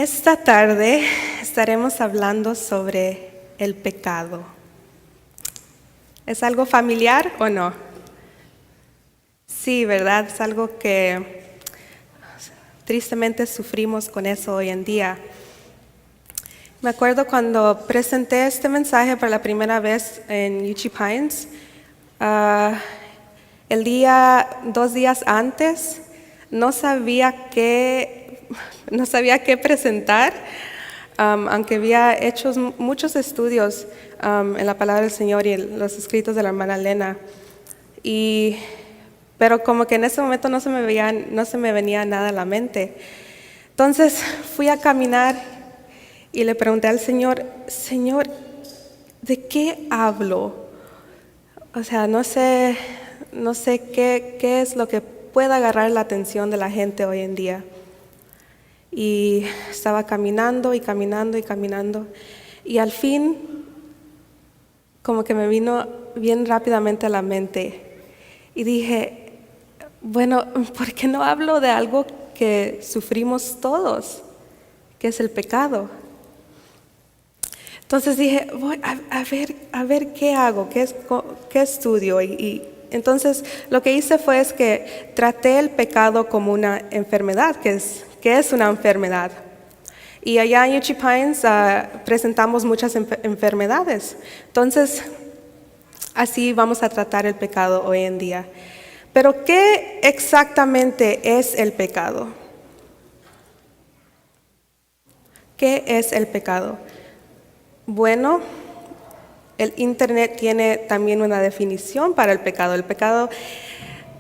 Esta tarde estaremos hablando sobre el pecado. ¿Es algo familiar o no? Sí, ¿verdad? Es algo que tristemente sufrimos con eso hoy en día. Me acuerdo cuando presenté este mensaje por la primera vez en UG Pines, dos días antes, no sabía qué presentar, aunque había hecho muchos estudios en la palabra del Señor y en los escritos de la hermana Elena. Pero como que en ese momento no se me venía nada a la mente. Entonces fui a caminar y le pregunté al Señor, Señor, ¿de qué hablo? O sea, no sé qué es lo que pueda agarrar la atención de la gente hoy en día. Y estaba caminando y caminando y caminando. Y al fin, como que me vino bien rápidamente a la mente. Y dije, bueno, ¿por qué no hablo de algo que sufrimos todos? Que es el pecado. Entonces dije, voy a ver qué hago, qué estudio. Y entonces lo que hice fue que traté el pecado como una enfermedad, que es una enfermedad. Y allá en UG Pines presentamos muchas enfermedades. Entonces, así vamos a tratar el pecado hoy en día. Pero, ¿qué exactamente es el pecado? ¿Qué es el pecado? Bueno, el Internet tiene también una definición para el pecado. El pecado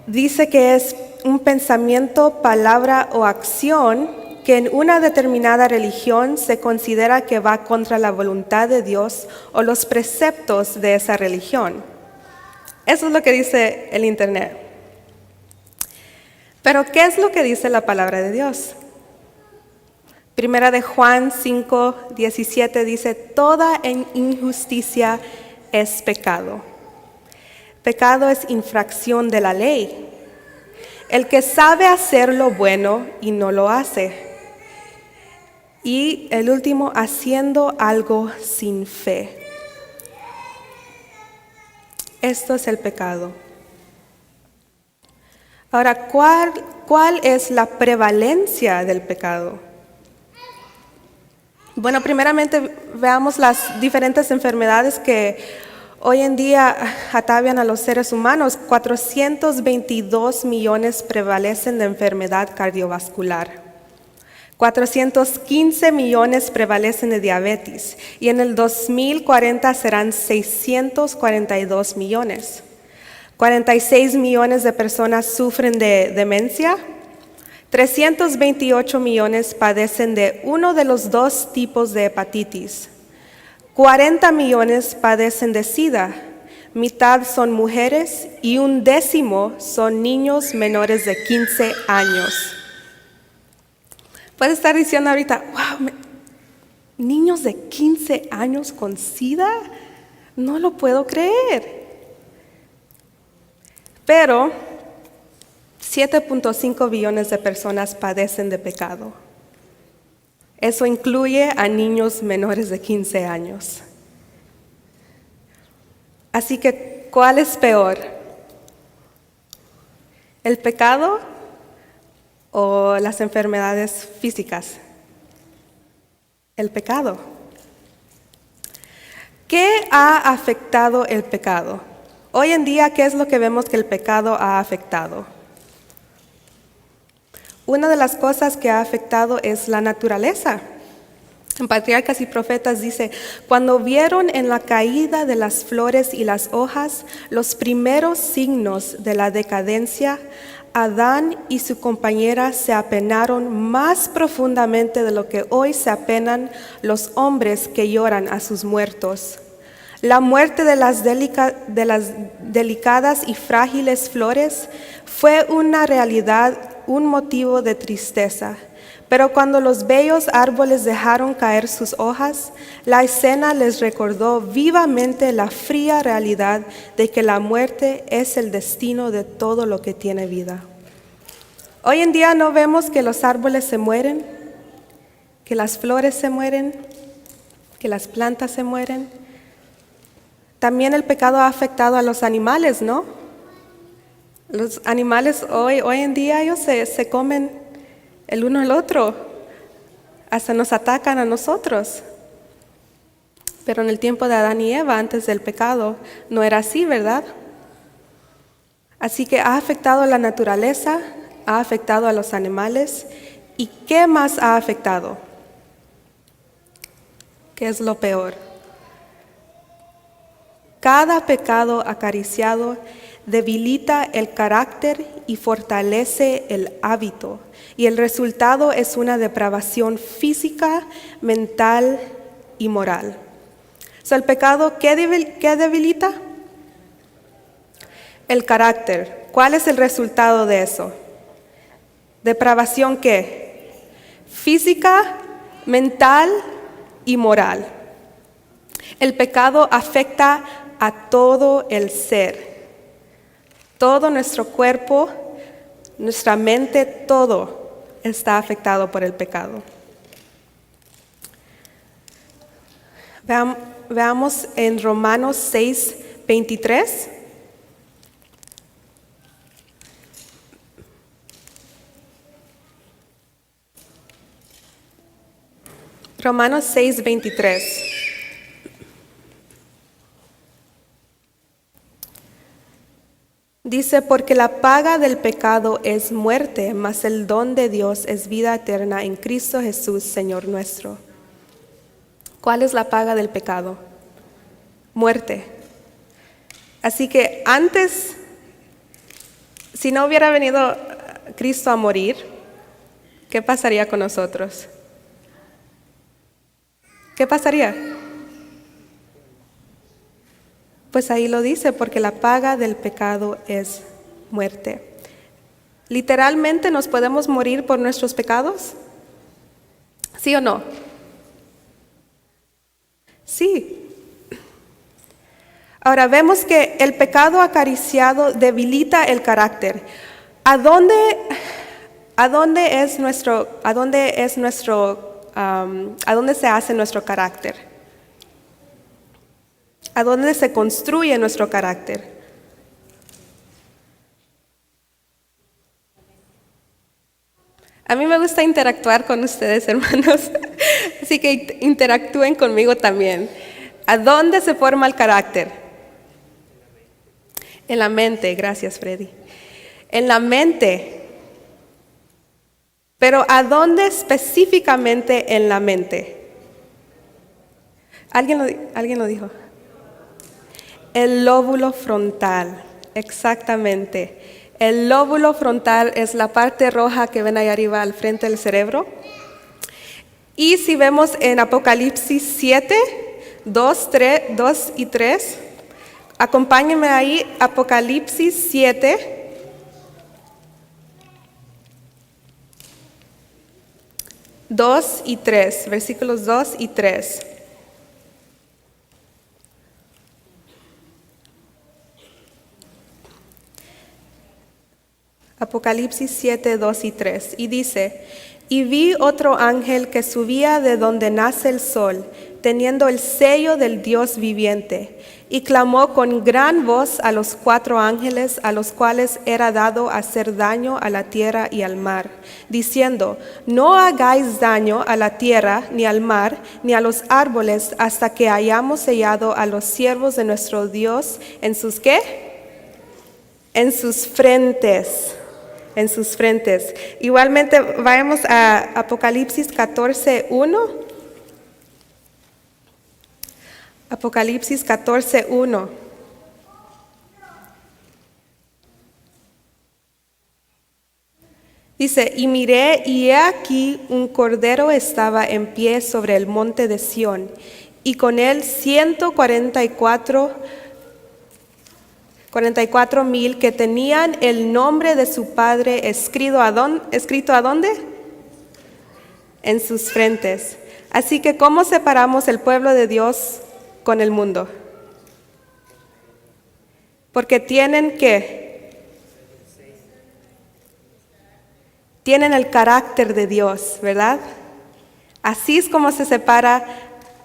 dice que es un pensamiento, palabra o acción que en una determinada religión se considera que va contra la voluntad de Dios o los preceptos de esa religión. Eso es lo que dice el Internet. Pero, ¿qué es lo que dice la palabra de Dios? Primera de Juan 5:17 dice, toda injusticia es pecado. Pecado es infracción de la ley. El que sabe hacer lo bueno y no lo hace. Y el último, haciendo algo sin fe. Esto es el pecado. Ahora, ¿cuál es la prevalencia del pecado? Bueno, primeramente veamos las diferentes enfermedades que hoy en día atavian a los seres humanos. 422 millones prevalecen de enfermedad cardiovascular. 415 millones prevalecen de diabetes y en el 2040 serán 642 millones. 46 millones de personas sufren de demencia. 328 millones padecen de uno de los dos tipos de hepatitis. 40 millones padecen de SIDA. Mitad son mujeres y 1/10 son niños menores de 15 años. Puedes estar diciendo ahorita, wow, niños de 15 años con SIDA, no lo puedo creer. Pero 7.5 billones de personas padecen de pecado. Eso incluye a niños menores de 15 años. Así que, ¿cuál es peor? ¿El pecado o las enfermedades físicas? El pecado. ¿Qué ha afectado el pecado? Hoy en día, ¿qué es lo que vemos que el pecado ha afectado? Una de las cosas que ha afectado es la naturaleza. En Patriarcas y Profetas dice, cuando vieron en la caída de las flores y las hojas los primeros signos de la decadencia, Adán y su compañera se apenaron más profundamente de lo que hoy se apenan los hombres que lloran a sus muertos. La muerte de las delicadas y frágiles flores fue una realidad, un motivo de tristeza. Pero cuando los bellos árboles dejaron caer sus hojas, la escena les recordó vivamente la fría realidad de que la muerte es el destino de todo lo que tiene vida. Hoy en día no vemos que los árboles se mueren, que las flores se mueren, que las plantas se mueren. También el pecado ha afectado a los animales, ¿no? Los animales hoy en día ellos se comen el uno al otro, hasta nos atacan a nosotros. Pero en el tiempo de Adán y Eva, antes del pecado, no era así, ¿verdad? Así que ha afectado a la naturaleza, ha afectado a los animales. ¿Y qué más ha afectado? ¿Qué es lo peor? Cada pecado acariciado debilita el carácter y fortalece el hábito. Y el resultado es una depravación física, mental y moral. ¿El pecado qué debilita? El carácter. ¿Cuál es el resultado de eso? ¿Depravación qué? Física, mental y moral. El pecado afecta a todo el ser. Todo nuestro cuerpo, nuestra mente, todo está afectado por el pecado. Veamos en Romanos 6:23. Romanos 6:23. Dice, porque la paga del pecado es muerte, mas el don de Dios es vida eterna en Cristo Jesús, Señor nuestro. ¿Cuál es la paga del pecado? Muerte. Así que antes, si no hubiera venido Cristo a morir, ¿qué pasaría con nosotros? ¿Qué pasaría? Pues ahí lo dice, porque la paga del pecado es muerte. ¿Literalmente nos podemos morir por nuestros pecados? ¿Sí o no? Sí. Ahora vemos que el pecado acariciado debilita el carácter. ¿A dónde se hace nuestro carácter? ¿A dónde se construye nuestro carácter? A mí me gusta interactuar con ustedes, hermanos, así que interactúen conmigo también. ¿A dónde se forma el carácter? En la mente, gracias Freddy. En la mente. Pero ¿a dónde específicamente en la mente? ¿Alguien lo dijo? El lóbulo frontal, exactamente. El lóbulo frontal es la parte roja que ven ahí arriba al frente del cerebro. Y si vemos en Apocalipsis 7, 2 y 3, acompáñenme ahí, Apocalipsis 7, 2 y 3, versículos 2 y 3. Apocalipsis 7, 2 y 3. Y dice, y vi otro ángel que subía de donde nace el sol, teniendo el sello del Dios viviente, y clamó con gran voz a los 4 ángeles a los cuales era dado hacer daño a la tierra y al mar, diciendo, no hagáis daño a la tierra, ni al mar, ni a los árboles, hasta que hayamos sellado a los siervos de nuestro Dios en sus ¿qué? En sus frentes. En sus frentes. Igualmente, vayamos a Apocalipsis 14:1. Apocalipsis 14:1. Dice, y miré, y he aquí un cordero estaba en pie sobre el monte de Sión, y con él 144,000 que tenían el nombre de su padre escrito ¿a dónde? En sus frentes. Así que, ¿cómo separamos el pueblo de Dios con el mundo? Porque tienen el carácter de Dios, ¿verdad? Así es como se separa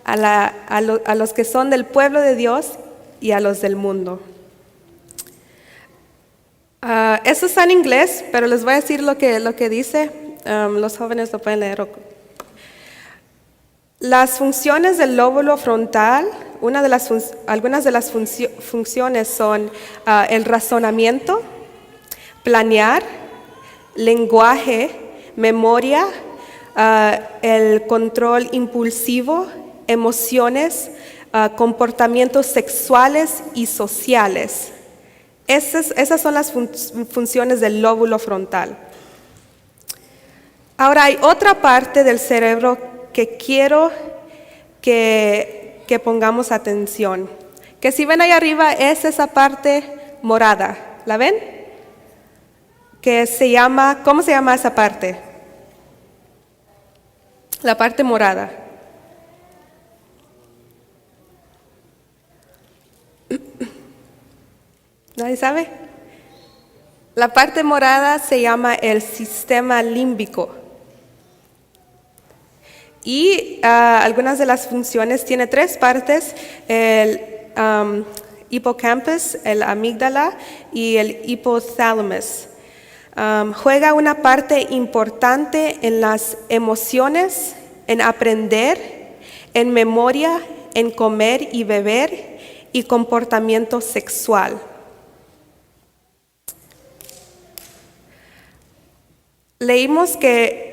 a los que son del pueblo de Dios y a los del mundo. Esto está en inglés, pero les voy a decir lo que dice. Los jóvenes lo pueden leer. Las funciones del lóbulo frontal, algunas de las funciones son el razonamiento, planear, lenguaje, memoria, el control impulsivo, emociones, comportamientos sexuales y sociales. Esas son las funciones del lóbulo frontal. Ahora hay otra parte del cerebro que quiero que pongamos atención. Que si ven ahí arriba es esa parte morada. ¿La ven? Que se llama, ¿cómo se llama esa parte? La parte morada. ¿Nadie sabe? La parte morada se llama el sistema límbico. Y algunas de las funciones, tiene 3 partes, el hipocampus, el amígdala y el hipotálamo. Juega una parte importante en las emociones, en aprender, en memoria, en comer y beber y comportamiento sexual. Leímos que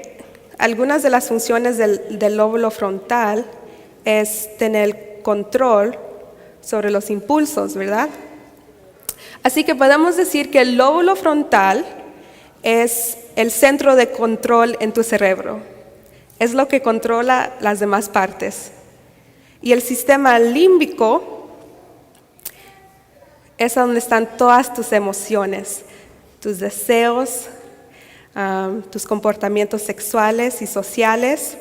algunas de las funciones del lóbulo frontal es tener control sobre los impulsos, ¿verdad? Así que podemos decir que el lóbulo frontal es el centro de control en tu cerebro. Es lo que controla las demás partes. Y el sistema límbico es donde están todas tus emociones, tus deseos, tus comportamientos sexuales y sociales.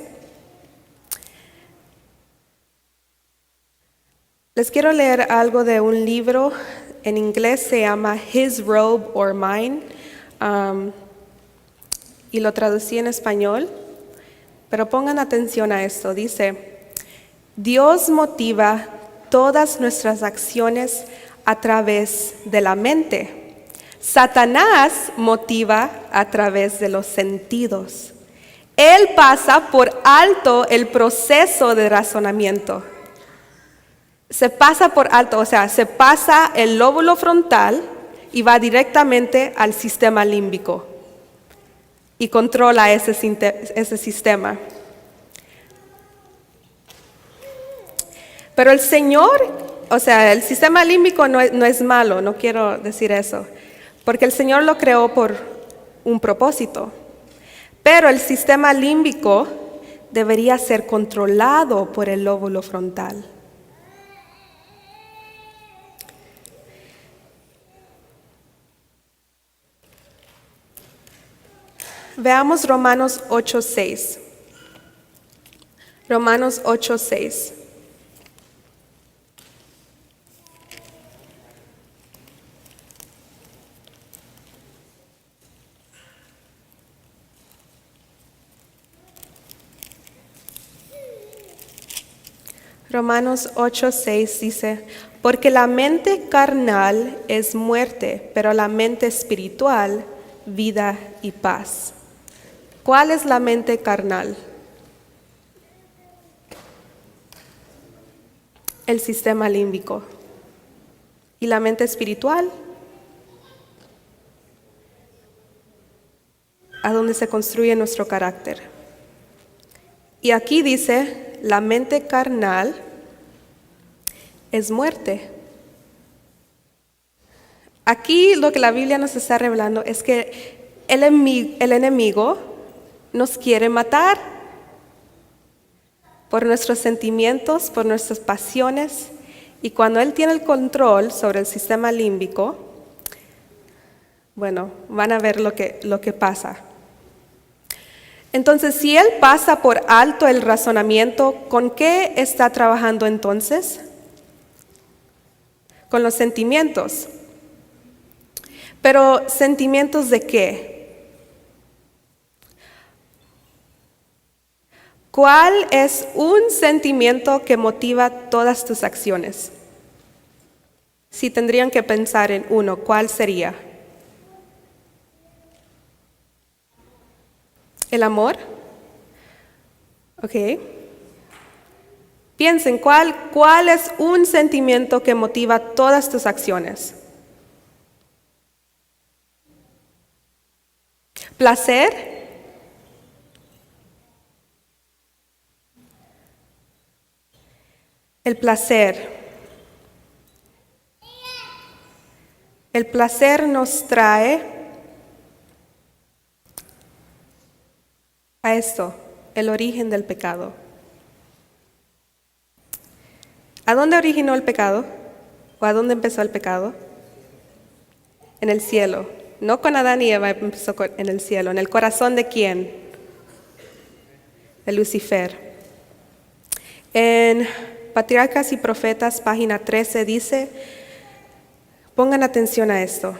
Les quiero leer algo de un libro, en inglés se llama His Robe or Mine, y lo traducí en español, pero pongan atención a esto. Dice: Dios motiva todas nuestras acciones a través de la mente. Satanás motiva a través de los sentidos. Él pasa por alto el proceso de razonamiento. Se pasa por alto, o sea, se pasa el lóbulo frontal y va directamente al sistema límbico y controla ese sistema. Pero el Señor, o sea, el sistema límbico no es malo, no quiero decir eso. Porque el Señor lo creó por un propósito. Pero el sistema límbico debería ser controlado por el lóbulo frontal. Veamos Romanos 8:6. Romanos 8:6. Romanos 8:6 dice: porque la mente carnal es muerte, pero la mente espiritual, vida y paz. ¿Cuál es la mente carnal? El sistema límbico. ¿Y la mente espiritual? A donde se construye nuestro carácter. Y aquí dice, la mente carnal es muerte. Aquí lo que la Biblia nos está revelando es que el enemigo nos quiere matar por nuestros sentimientos, por nuestras pasiones, y cuando Él tiene el control sobre el sistema límbico, bueno, van a ver lo que pasa. Entonces, si Él pasa por alto el razonamiento, ¿con qué está trabajando entonces? Con los sentimientos. Pero, ¿sentimientos de qué? ¿Cuál es un sentimiento que motiva todas tus acciones? Si tendrían que pensar en uno, ¿cuál sería? ¿El amor? Ok. Piensen, ¿cuál es un sentimiento que motiva todas tus acciones? ¿Placer? El placer. El placer nos trae a esto, el origen del pecado. ¿A dónde originó el pecado? ¿O a dónde empezó el pecado? En el cielo. No con Adán y Eva, empezó en el cielo. ¿En el corazón de quién? De Lucifer. En Patriarcas y Profetas, página 13, dice, pongan atención a esto.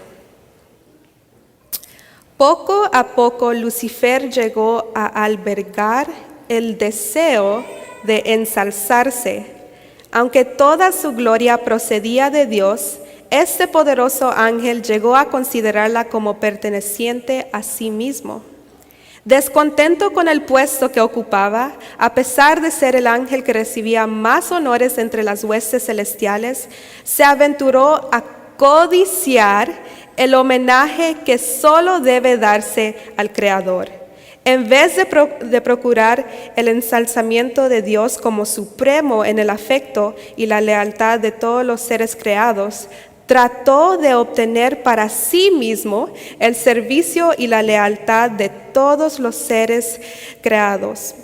Poco a poco Lucifer llegó a albergar el deseo de ensalzarse. Aunque toda su gloria procedía de Dios, este poderoso ángel llegó a considerarla como perteneciente a sí mismo. Descontento con el puesto que ocupaba, a pesar de ser el ángel que recibía más honores entre las huestes celestiales, se aventuró a codiciar el homenaje que solo debe darse al Creador. En vez de procurar el ensalzamiento de Dios como supremo en el afecto y la lealtad de todos los seres creados, trató de obtener para sí mismo el servicio y la lealtad de todos los seres creados.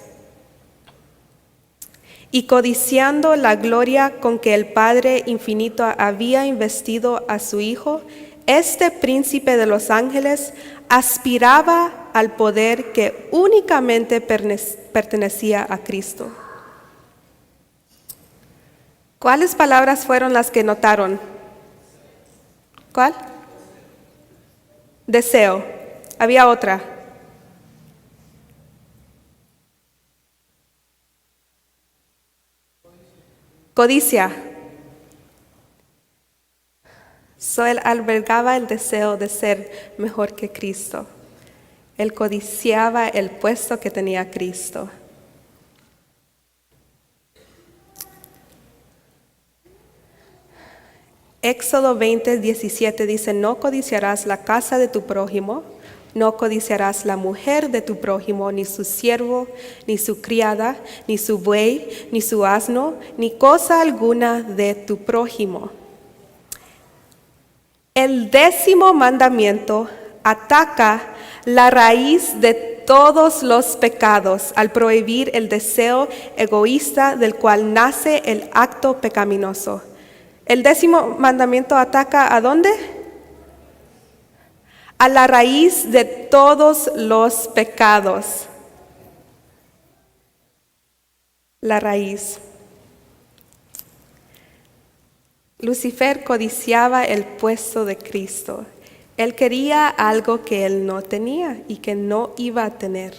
Y codiciando la gloria con que el Padre Infinito había investido a su Hijo, este príncipe de los ángeles aspiraba al poder que únicamente pertenecía a Cristo. ¿Cuáles palabras fueron las que notaron? ¿Cuál? Deseo. Había otra. Codicia. Él albergaba el deseo de ser mejor que Cristo. Él codiciaba el puesto que tenía Cristo. Éxodo 20:17 dice, no codiciarás la casa de tu prójimo, no codiciarás la mujer de tu prójimo, ni su siervo, ni su criada, ni su buey, ni su asno, ni cosa alguna de tu prójimo. El 10º mandamiento ataca la raíz de todos los pecados al prohibir el deseo egoísta del cual nace el acto pecaminoso. El 10º mandamiento ataca ¿a dónde? A la raíz de todos los pecados. La raíz. Lucifer codiciaba el puesto de Cristo. Él quería algo que él no tenía y que no iba a tener.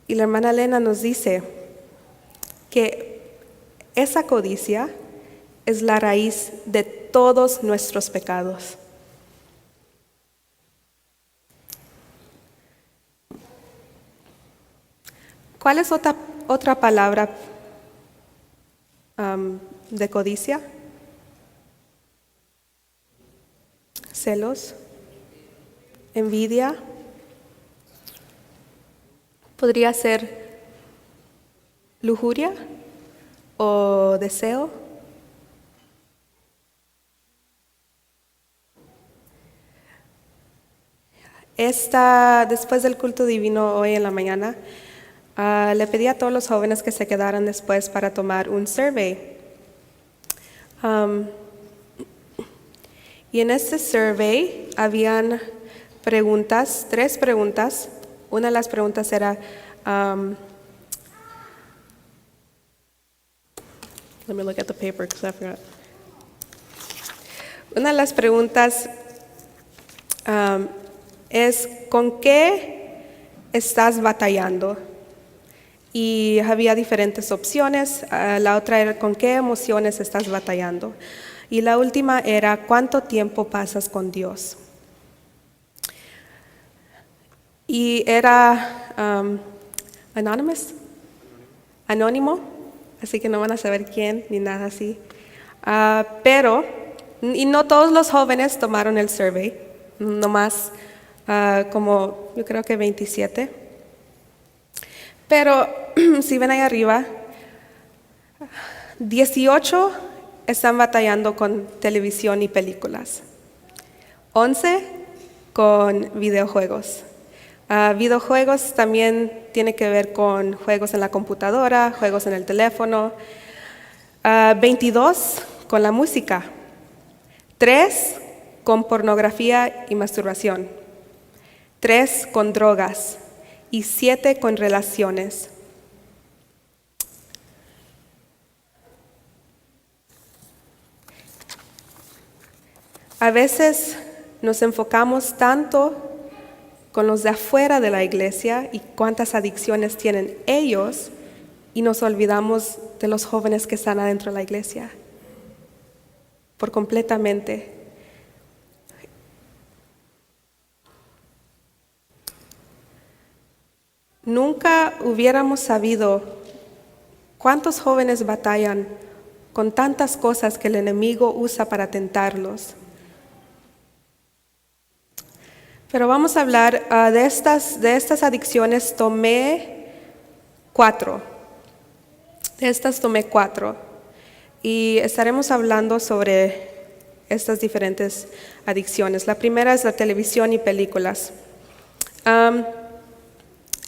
Y la hermana Elena nos dice que esa codicia es la raíz de todos nuestros pecados. ¿Cuál es otra palabra de codicia? Celos, envidia. Podría ser lujuria o deseo. Después del culto divino hoy en la mañana, le pedí a todos los jóvenes que se quedaran después para tomar un survey. Y en este survey habían preguntas, 3 preguntas. Una de las preguntas era, let me look at the paper because I forgot. Una de las preguntas es, ¿con qué estás batallando? Y había diferentes opciones. La otra era con qué emociones estás batallando. Y la última era cuánto tiempo pasas con Dios. Y era anónimo, así que no van a saber quién ni nada así. Y no todos los jóvenes tomaron el survey, nomás como yo creo que 27. Pero si ven ahí arriba, 18 están batallando con televisión y películas, 11 con videojuegos. Videojuegos también tiene que ver con juegos en la computadora, juegos en el teléfono. 22 con la música, 3 con pornografía y masturbación, 3 con drogas y 7 con relaciones. A veces nos enfocamos tanto con los de afuera de la iglesia y cuántas adicciones tienen ellos y nos olvidamos de los jóvenes que están adentro de la iglesia por completamente. Nunca hubiéramos sabido cuántos jóvenes batallan con tantas cosas que el enemigo usa para tentarlos. Pero vamos a hablar de estas adicciones. Tomé 4. De estas tomé 4. Y estaremos hablando sobre estas diferentes adicciones. La primera es la televisión y películas.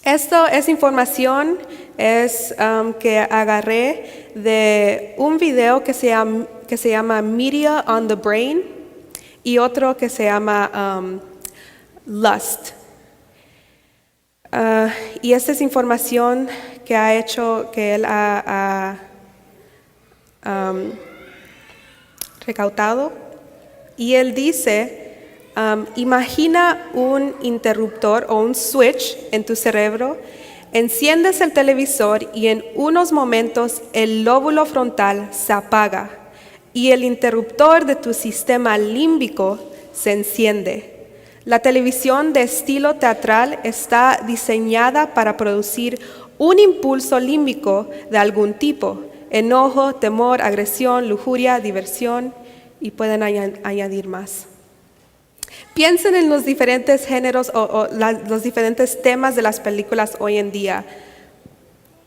Esto es información que agarré de un video que se llama Media on the Brain y otro que se llama Lust. Y esta es información que ha hecho, que él ha recaudado. Y él dice, imagina un interruptor o un switch en tu cerebro, enciendes el televisor y en unos momentos el lóbulo frontal se apaga y el interruptor de tu sistema límbico se enciende. La televisión de estilo teatral está diseñada para producir un impulso límbico de algún tipo: enojo, temor, agresión, lujuria, diversión, y pueden añadir más. Piensen en los diferentes géneros los diferentes temas de las películas hoy en día.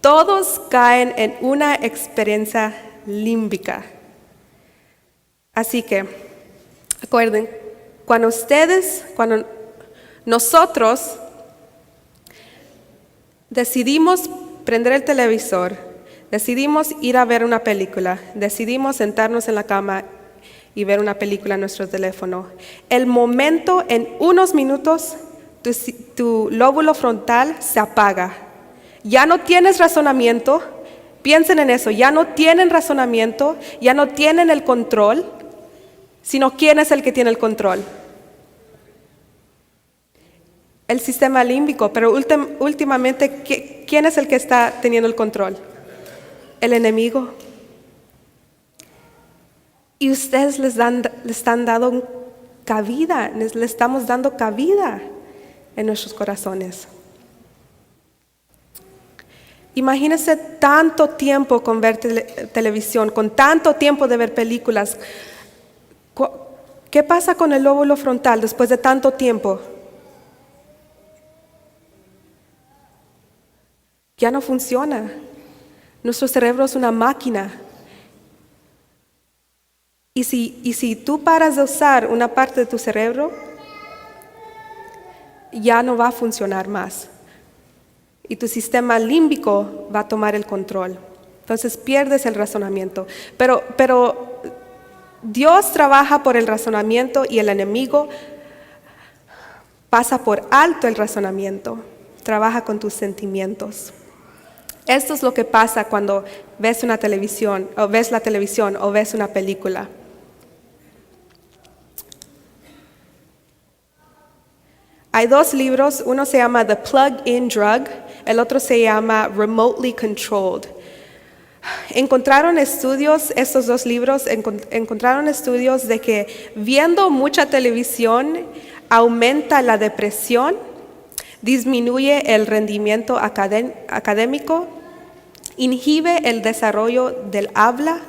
Todos caen en una experiencia límbica. Así que, acuerden, cuando nosotros decidimos prender el televisor, decidimos ir a ver una película, decidimos sentarnos en la cama y ver una película en nuestro teléfono, el momento, en unos minutos, tu lóbulo frontal se apaga. Ya no tienes razonamiento. Piensen en eso, ya no tienen razonamiento, ya no tienen el control, sino ¿quién es el que tiene el control? El sistema límbico, pero últimamente, ¿quién es el que está teniendo el control? El enemigo. Y ustedes le están dando cabida, le estamos dando cabida en nuestros corazones. Imagínense tanto tiempo con ver televisión, con tanto tiempo de ver películas. ¿Qué pasa con el lóbulo frontal después de tanto tiempo? Ya no funciona. Nuestro cerebro es una máquina. Y si tú paras de usar una parte de tu cerebro, ya no va a funcionar más. Y tu sistema límbico va a tomar el control. Entonces pierdes el razonamiento. Pero Dios trabaja por el razonamiento y el enemigo pasa por alto el razonamiento. Trabaja con tus sentimientos. Esto es lo que pasa cuando ves una televisión, o ves la televisión, o ves una película. Hay dos libros, uno se llama The Plug-in Drug, el otro se llama Remotely Controlled. Encontraron estudios, estos dos libros, encontraron estudios de que viendo mucha televisión aumenta la depresión, disminuye el rendimiento académico, inhibe el desarrollo del habla,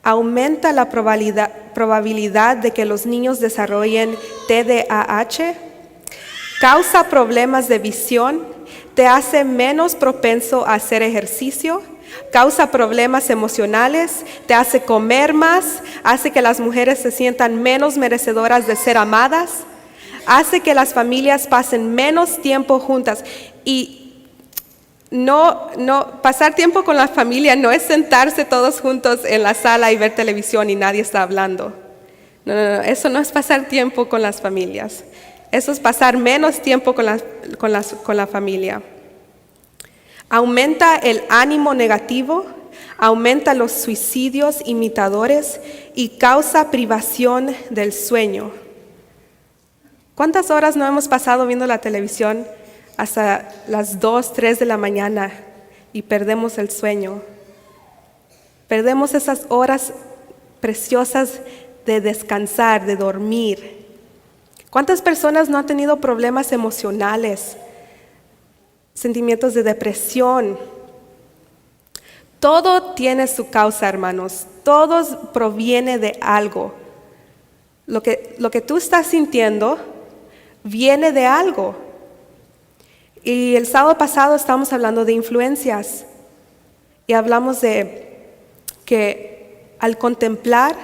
aumenta la probabilidad de que los niños desarrollen TDAH, causa problemas de visión, te hace menos propenso a hacer ejercicio, causa problemas emocionales, te hace comer más, hace que las mujeres se sientan menos merecedoras de ser amadas, hace que las familias pasen menos tiempo juntas. Y pasar tiempo con la familia no es sentarse todos juntos en la sala y ver televisión y nadie está hablando. No, eso no es pasar tiempo con las familias. Eso es pasar menos tiempo con la familia. Aumenta el ánimo negativo, aumenta los suicidios imitadores y causa privación del sueño. ¿Cuántas horas no hemos pasado viendo la televisión hasta las 2, 3 de la mañana y perdemos el sueño? Perdemos esas horas preciosas de descansar, de dormir. ¿Cuántas personas no han tenido problemas emocionales, sentimientos de depresión? Todo tiene su causa, hermanos. Todo proviene de algo. Lo que tú estás sintiendo viene de algo. Y el sábado pasado estábamos hablando de influencias. Y hablamos de que al contemplar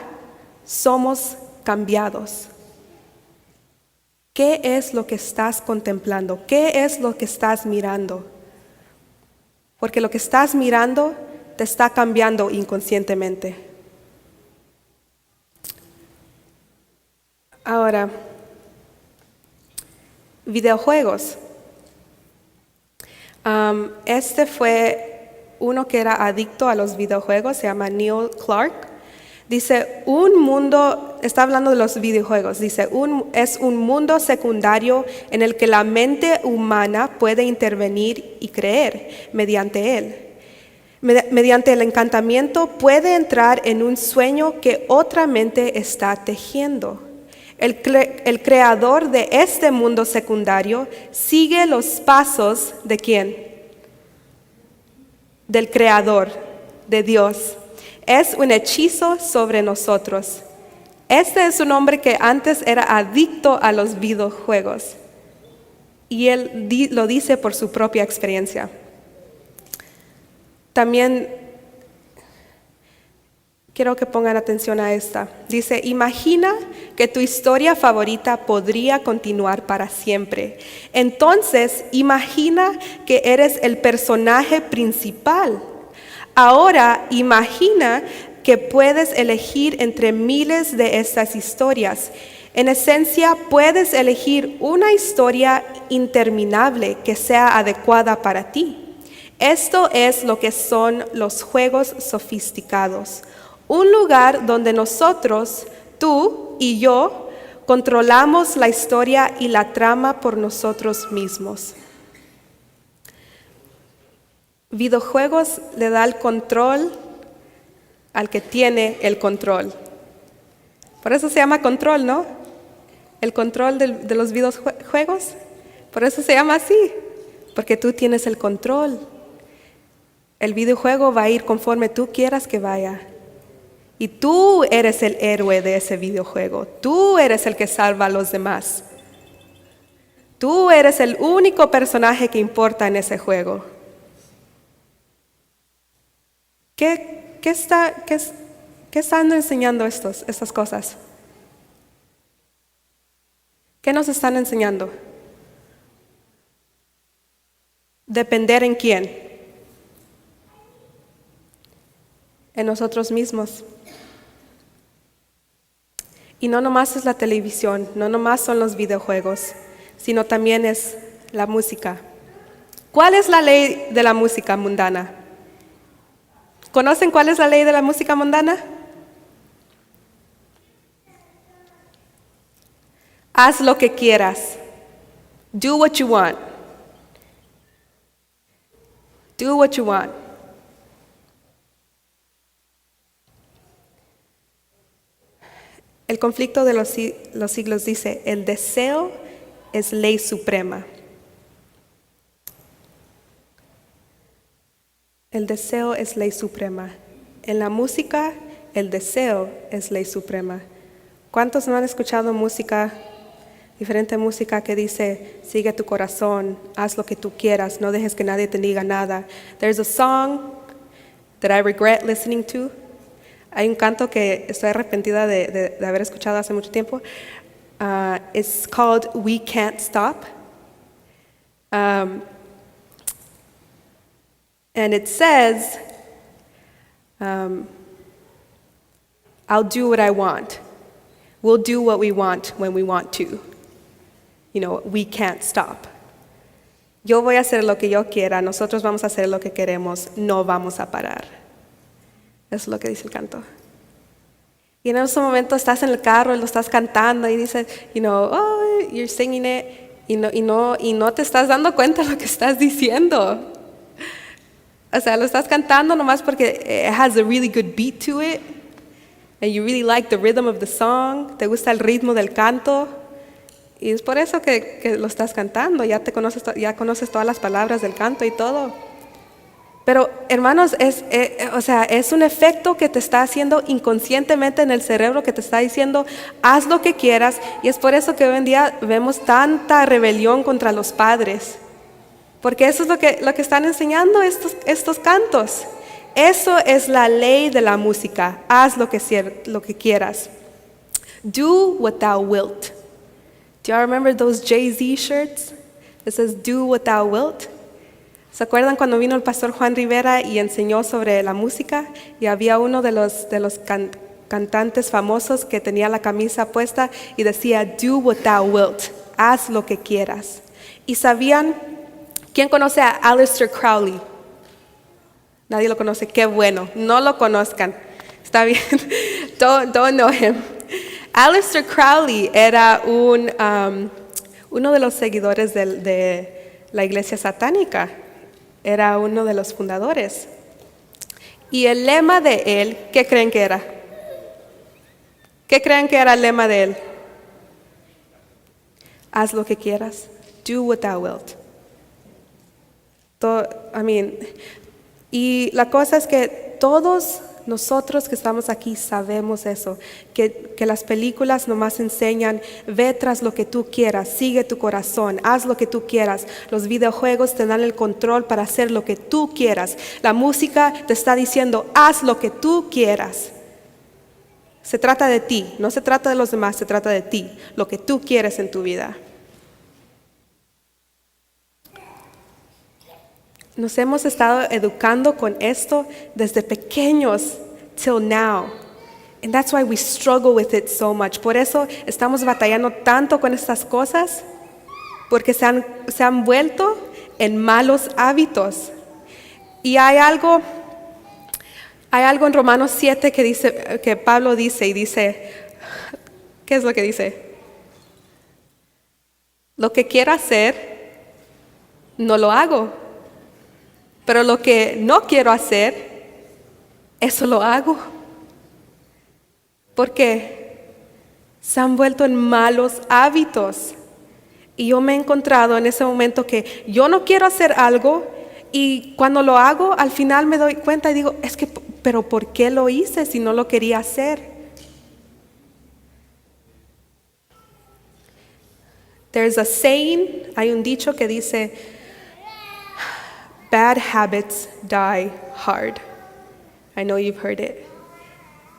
somos cambiados. ¿Qué es lo que estás contemplando? ¿Qué es lo que estás mirando? Porque lo que estás mirando te está cambiando inconscientemente. Ahora, videojuegos. Este fue uno que era adicto a los videojuegos, se llama Neil Clark. Dice, está hablando de los videojuegos, dice, es un mundo secundario en el que la mente humana puede intervenir y creer mediante él. Mediante el encantamiento puede entrar en un sueño que otra mente está tejiendo. El creador de este mundo secundario sigue los pasos ¿de quién? Del creador, de Dios. Es un hechizo sobre nosotros. Este es un hombre que antes era adicto a los videojuegos. Y él lo dice por su propia experiencia. También quiero que pongan atención a esta. Dice, imagina que tu historia favorita podría continuar para siempre. Entonces, imagina que eres el personaje principal. Ahora, imagina que puedes elegir entre miles de estas historias. En esencia, puedes elegir una historia interminable que sea adecuada para ti. Esto es lo que son los juegos sofisticados. Un lugar donde nosotros, tú y yo, controlamos la historia y la trama por nosotros mismos. Videojuegos le da el control al que tiene el control. Por eso se llama control, ¿no? El control de los videojuegos. Por eso se llama así, porque tú tienes el control. El videojuego va a ir conforme tú quieras que vaya. Y tú eres el héroe de ese videojuego. Tú eres el que salva a los demás. Tú eres el único personaje que importa en ese juego. ¿Qué están enseñando estas cosas? ¿Qué nos están enseñando? ¿Depender en quién? En nosotros mismos. Y no nomás es la televisión, no nomás son los videojuegos, sino también es la música. ¿Cuál es la ley de la música mundana? ¿Conocen cuál es la ley de la música mundana? Haz lo que quieras. Do what you want. Do what you want. El conflicto de los siglos dice, el deseo es ley suprema. El deseo es ley suprema. En la música, el deseo es ley suprema. ¿Cuántos no han escuchado música, diferente música que dice, sigue tu corazón, haz lo que tú quieras, no dejes que nadie te diga nada? There's a song that I regret listening to. Hay un canto que estoy arrepentida de haber escuchado hace mucho tiempo. It's called We Can't Stop. And it says, I'll do what I want. We'll do what we want when we want to. You know, we can't stop. Yo voy a hacer lo que yo quiera, nosotros vamos a hacer lo que queremos, no vamos a parar. Eso es lo que dice el canto. Y en ese momento estás en el carro y lo estás cantando y dices, oh, you're singing it, y no te estás dando cuenta de lo que estás diciendo. O sea, lo estás cantando nomás porque it has a really good beat to it, and you really like the rhythm of the song, te gusta el ritmo del canto, y es por eso que lo estás cantando, ya conoces todas las palabras del canto y todo. Pero, hermanos, es un efecto que te está haciendo inconscientemente en el cerebro, que te está diciendo, haz lo que quieras, y es por eso que hoy en día vemos tanta rebelión contra los padres. Porque eso es lo que están enseñando estos cantos. Eso es la ley de la música. Haz lo que quieras. Do what thou wilt. Do you remember those Jay-Z shirts? It says, do what thou wilt. ¿Se acuerdan cuando vino el pastor Juan Rivera y enseñó sobre la música? Y había uno de los cantantes famosos que tenía la camisa puesta y decía, do what thou wilt. Haz lo que quieras. Y sabían, ¿quién conoce a Aleister Crowley? Nadie lo conoce, qué bueno, no lo conozcan. Está bien, don't know him. Aleister Crowley era uno de los seguidores de la iglesia satánica. Era uno de los fundadores. Y el lema de él, ¿qué creen que era? ¿Qué creen que era el lema de él? Haz lo que quieras. Do what thou wilt. Y la cosa es que todos nosotros que estamos aquí sabemos eso, que las películas nomás enseñan, ve tras lo que tú quieras, sigue tu corazón, haz lo que tú quieras. Los videojuegos te dan el control para hacer lo que tú quieras. La música te está diciendo, haz lo que tú quieras. Se trata de ti, no se trata de los demás, se trata de ti, lo que tú quieres en tu vida. Nos hemos estado educando con esto desde pequeños till now. And that's why we struggle with it so much. Por eso estamos batallando tanto con estas cosas, porque se han vuelto en malos hábitos. Y hay algo en Romanos 7 que Pablo dice, ¿qué es lo que dice? Lo que quiero hacer, no lo hago. Pero lo que no quiero hacer, eso lo hago. Porque se han vuelto en malos hábitos. Y yo me he encontrado en ese momento que yo no quiero hacer algo y cuando lo hago, al final me doy cuenta y digo, pero ¿por qué lo hice si no lo quería hacer? There's a saying, hay un dicho que dice, bad habits die hard. I know you've heard it.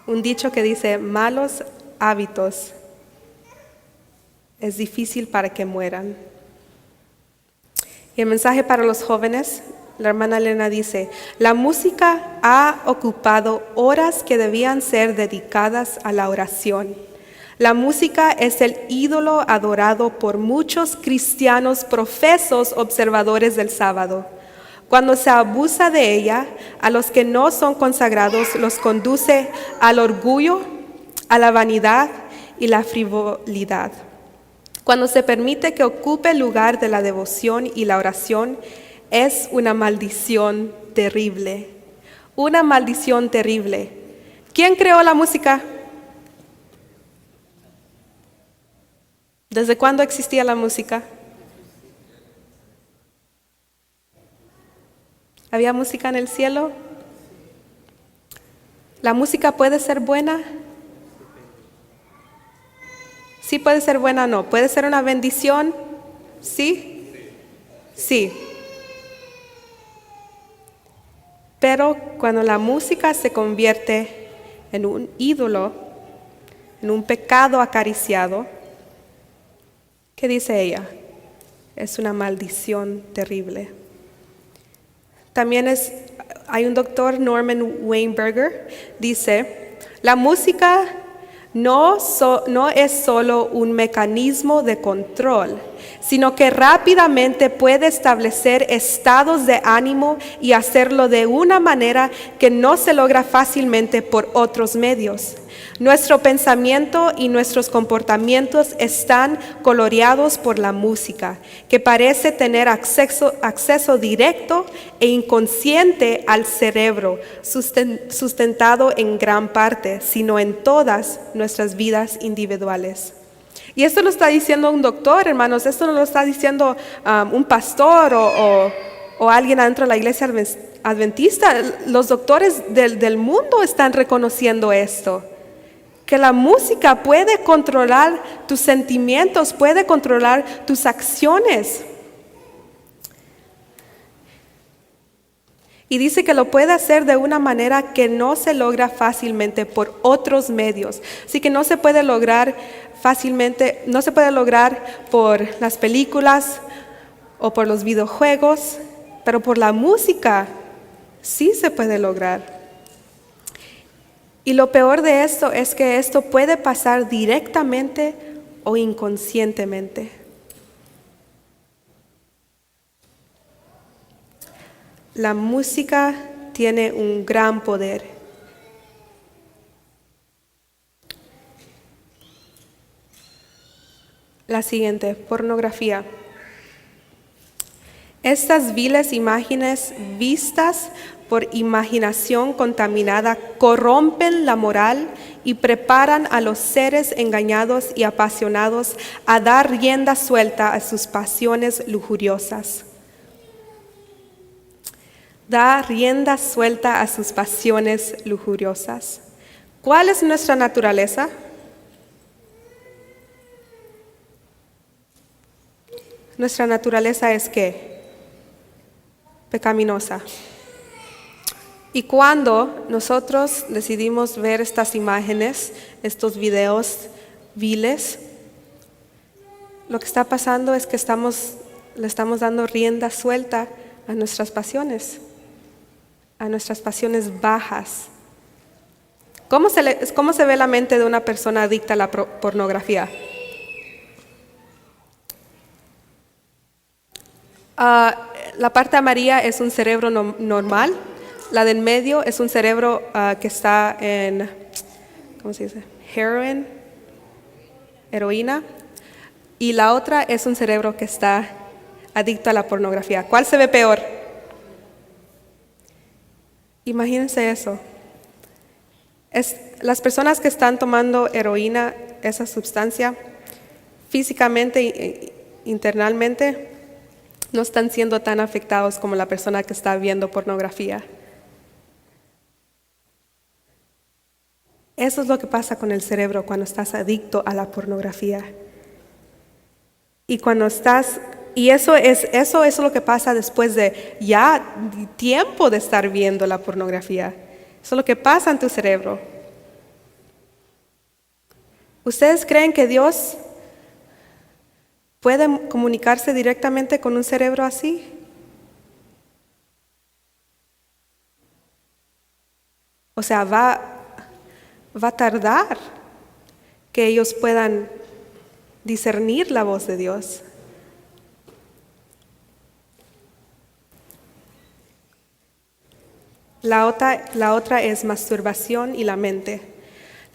Un dicho que dice, malos hábitos es difícil para que mueran. Y el mensaje para los jóvenes, la hermana Elena dice, la música ha ocupado horas que debían ser dedicadas a la oración. La música es el ídolo adorado por muchos cristianos profesos observadores del sábado. Cuando se abusa de ella, a los que no son consagrados los conduce al orgullo, a la vanidad y la frivolidad. Cuando se permite que ocupe el lugar de la devoción y la oración, es una maldición terrible. Una maldición terrible. ¿Quién creó la música? ¿Desde cuándo existía la música? ¿Había música en el cielo? ¿La música puede ser buena? Sí puede ser buena o no. ¿Puede ser una bendición? ¿Sí? Sí. Pero cuando la música se convierte en un ídolo, en un pecado acariciado, ¿qué dice ella? Es una maldición terrible. También hay un doctor, Norman Weinberger, dice, la música no es solo un mecanismo de control, sino que rápidamente puede establecer estados de ánimo y hacerlo de una manera que no se logra fácilmente por otros medios. Nuestro pensamiento y nuestros comportamientos están coloreados por la música, que parece tener acceso directo e inconsciente al cerebro, sustentado en gran parte, sino en todas nuestras vidas individuales. Y esto lo está diciendo un doctor, hermanos, esto no lo está diciendo un pastor o alguien adentro de la iglesia adventista. Los doctores del mundo están reconociendo esto. Que la música puede controlar tus sentimientos, puede controlar tus acciones. Y dice que lo puede hacer de una manera que no se logra fácilmente por otros medios. Así que no se puede lograr fácilmente, no se puede lograr por las películas o por los videojuegos, pero por la música sí se puede lograr. Y lo peor de esto es que esto puede pasar directamente o inconscientemente. La música tiene un gran poder. La siguiente, pornografía. Estas viles imágenes vistas por imaginación contaminada corrompen la moral y preparan a los seres engañados y apasionados a dar rienda suelta a sus pasiones lujuriosas. Da rienda suelta a sus pasiones lujuriosas. ¿Cuál es nuestra naturaleza? Nuestra naturaleza es ¿qué? Pecaminosa. Y cuando nosotros decidimos ver estas imágenes, estos videos viles, lo que está pasando es que le estamos dando rienda suelta a nuestras pasiones bajas. ¿Cómo se ve la mente de una persona adicta a la pornografía? La parte amarilla es un cerebro normal. La del medio es un cerebro que está en, ¿cómo se dice? Heroína. Y la otra es un cerebro que está adicto a la pornografía. ¿Cuál se ve peor? Imagínense eso. Las personas que están tomando heroína, esa sustancia, físicamente e internamente, no están siendo tan afectados como la persona que está viendo pornografía. Eso es lo que pasa con el cerebro cuando estás adicto a la pornografía. Y eso es lo que pasa después de ya tiempo de estar viendo la pornografía. Eso es lo que pasa en tu cerebro. ¿Ustedes creen que Dios puede comunicarse directamente con un cerebro así? O sea, va a tardar que ellos puedan discernir la voz de Dios. La otra es masturbación y la mente.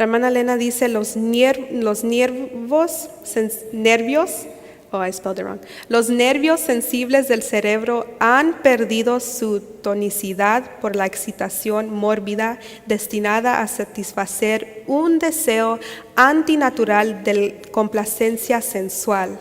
La hermana Elena dice los nervios sensibles del cerebro han perdido su tonicidad por la excitación mórbida destinada a satisfacer un deseo antinatural de complacencia sensual.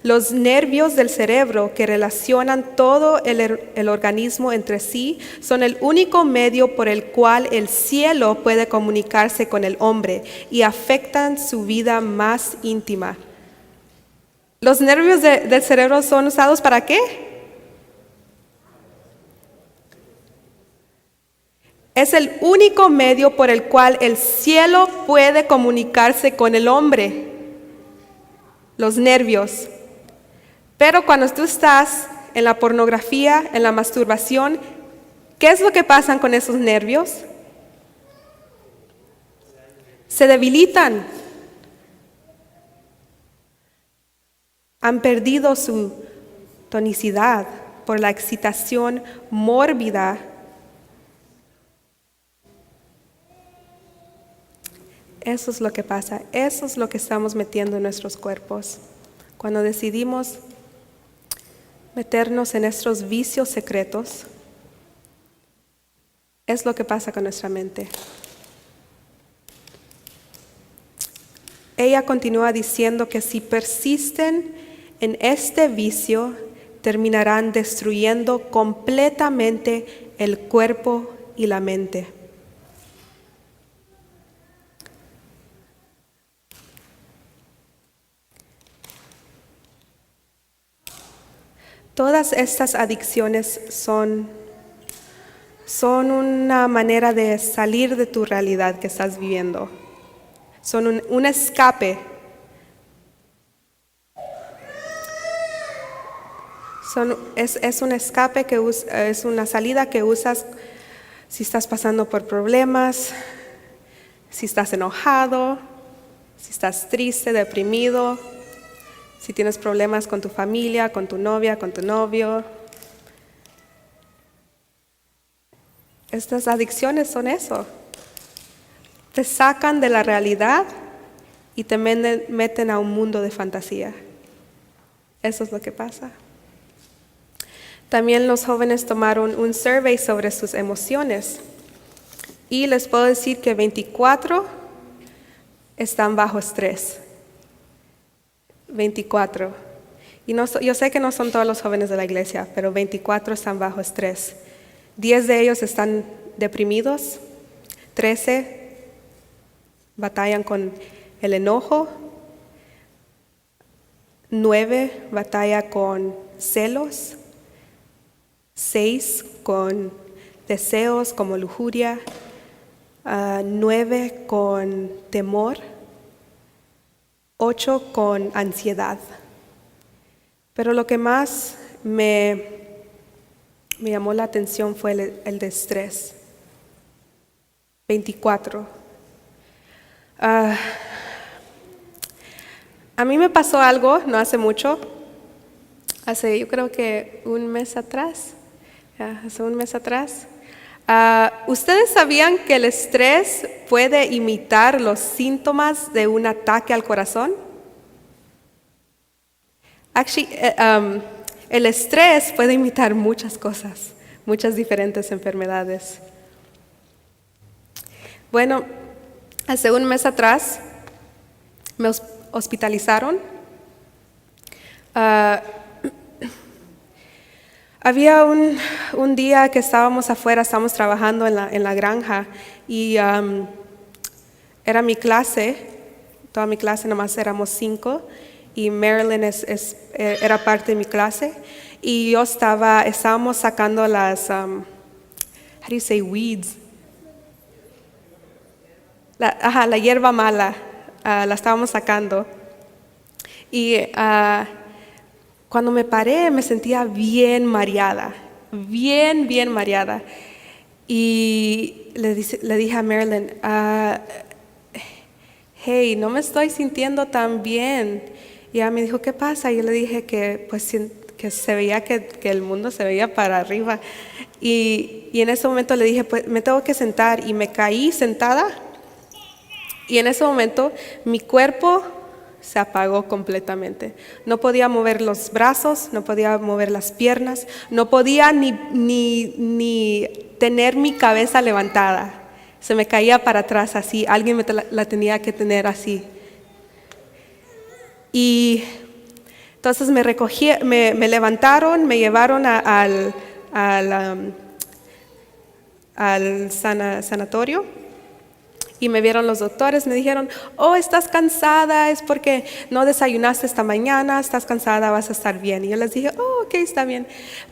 Los nervios del cerebro que relacionan todo el organismo entre sí son el único medio por el cual el cielo puede comunicarse con el hombre y afectan su vida más íntima. ¿Los nervios del cerebro son usados para qué? Es el único medio por el cual el cielo puede comunicarse con el hombre. Los nervios. Pero cuando tú estás en la pornografía, en la masturbación, ¿qué es lo que pasa con esos nervios? Se debilitan. Han perdido su tonicidad por la excitación mórbida. Eso es lo que pasa. Eso es lo que estamos metiendo en nuestros cuerpos. Cuando decidimos meternos en estos vicios secretos, es lo que pasa con nuestra mente. Ella continúa diciendo que si persisten en este vicio, terminarán destruyendo completamente el cuerpo y la mente. Todas estas adicciones son una manera de salir de tu realidad que estás viviendo. Son un escape. Es un escape es una salida que usas si estás pasando por problemas, si estás enojado, si estás triste, deprimido, si tienes problemas con tu familia, con tu novia, con tu novio. Estas adicciones son eso. Te sacan de la realidad y te meten a un mundo de fantasía. Eso es lo que pasa. También los jóvenes tomaron un survey sobre sus emociones y les puedo decir que 24 están bajo estrés. 24. Y yo sé que no son todos los jóvenes de la iglesia, pero 24 están bajo estrés. 10 de ellos están deprimidos, 13 batallan con el enojo, 9 batalla con celos, 6 con deseos como lujuria, 9 con temor, 8 con ansiedad. Pero lo que más me llamó la atención fue el de estrés. 24. A mí me pasó algo no hace mucho, yo creo que un mes atrás. ¿Ustedes sabían que el estrés puede imitar los síntomas de un ataque al corazón? El estrés puede imitar muchas cosas, muchas diferentes enfermedades. Bueno, hace un mes atrás me hospitalizaron. Había un día que estábamos afuera, estábamos trabajando en la granja y era mi clase, toda mi clase, nomás éramos 5 y Marilyn era parte de mi clase y estábamos sacando las, how do you say weeds? La hierba mala, la estábamos sacando y cuando me paré me sentía bien mareada, bien mareada. Y le dije a Marilyn, hey, no me estoy sintiendo tan bien. Y ella me dijo, ¿qué pasa? Y yo le dije que se veía que el mundo se veía para arriba. Y en ese momento le dije, pues me tengo que sentar. Y me caí sentada Y en ese momento mi cuerpo se apagó completamente. No podía mover los brazos, no podía mover las piernas, no podía ni tener mi cabeza levantada. Se me caía para atrás así, alguien la tenía que tener así. Y entonces me levantaron, me llevaron al sanatorio y me vieron los doctores, me dijeron, oh, estás cansada, es porque no desayunaste esta mañana, estás cansada, vas a estar bien. Y yo les dije, oh, ok, está bien.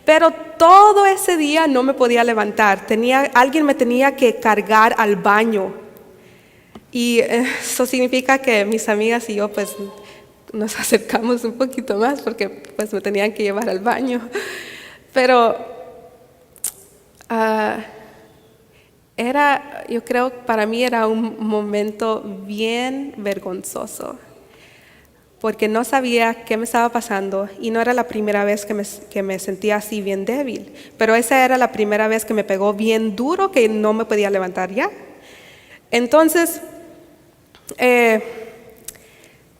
Pero todo ese día no me podía levantar, alguien me tenía que cargar al baño. Y eso significa que mis amigas y yo pues nos acercamos un poquito más porque pues me tenían que llevar al baño. Pero yo creo para mí era un momento bien vergonzoso porque no sabía qué me estaba pasando y no era la primera vez que me sentía así bien débil, pero esa era la primera vez que me pegó bien duro que no me podía levantar ya. Entonces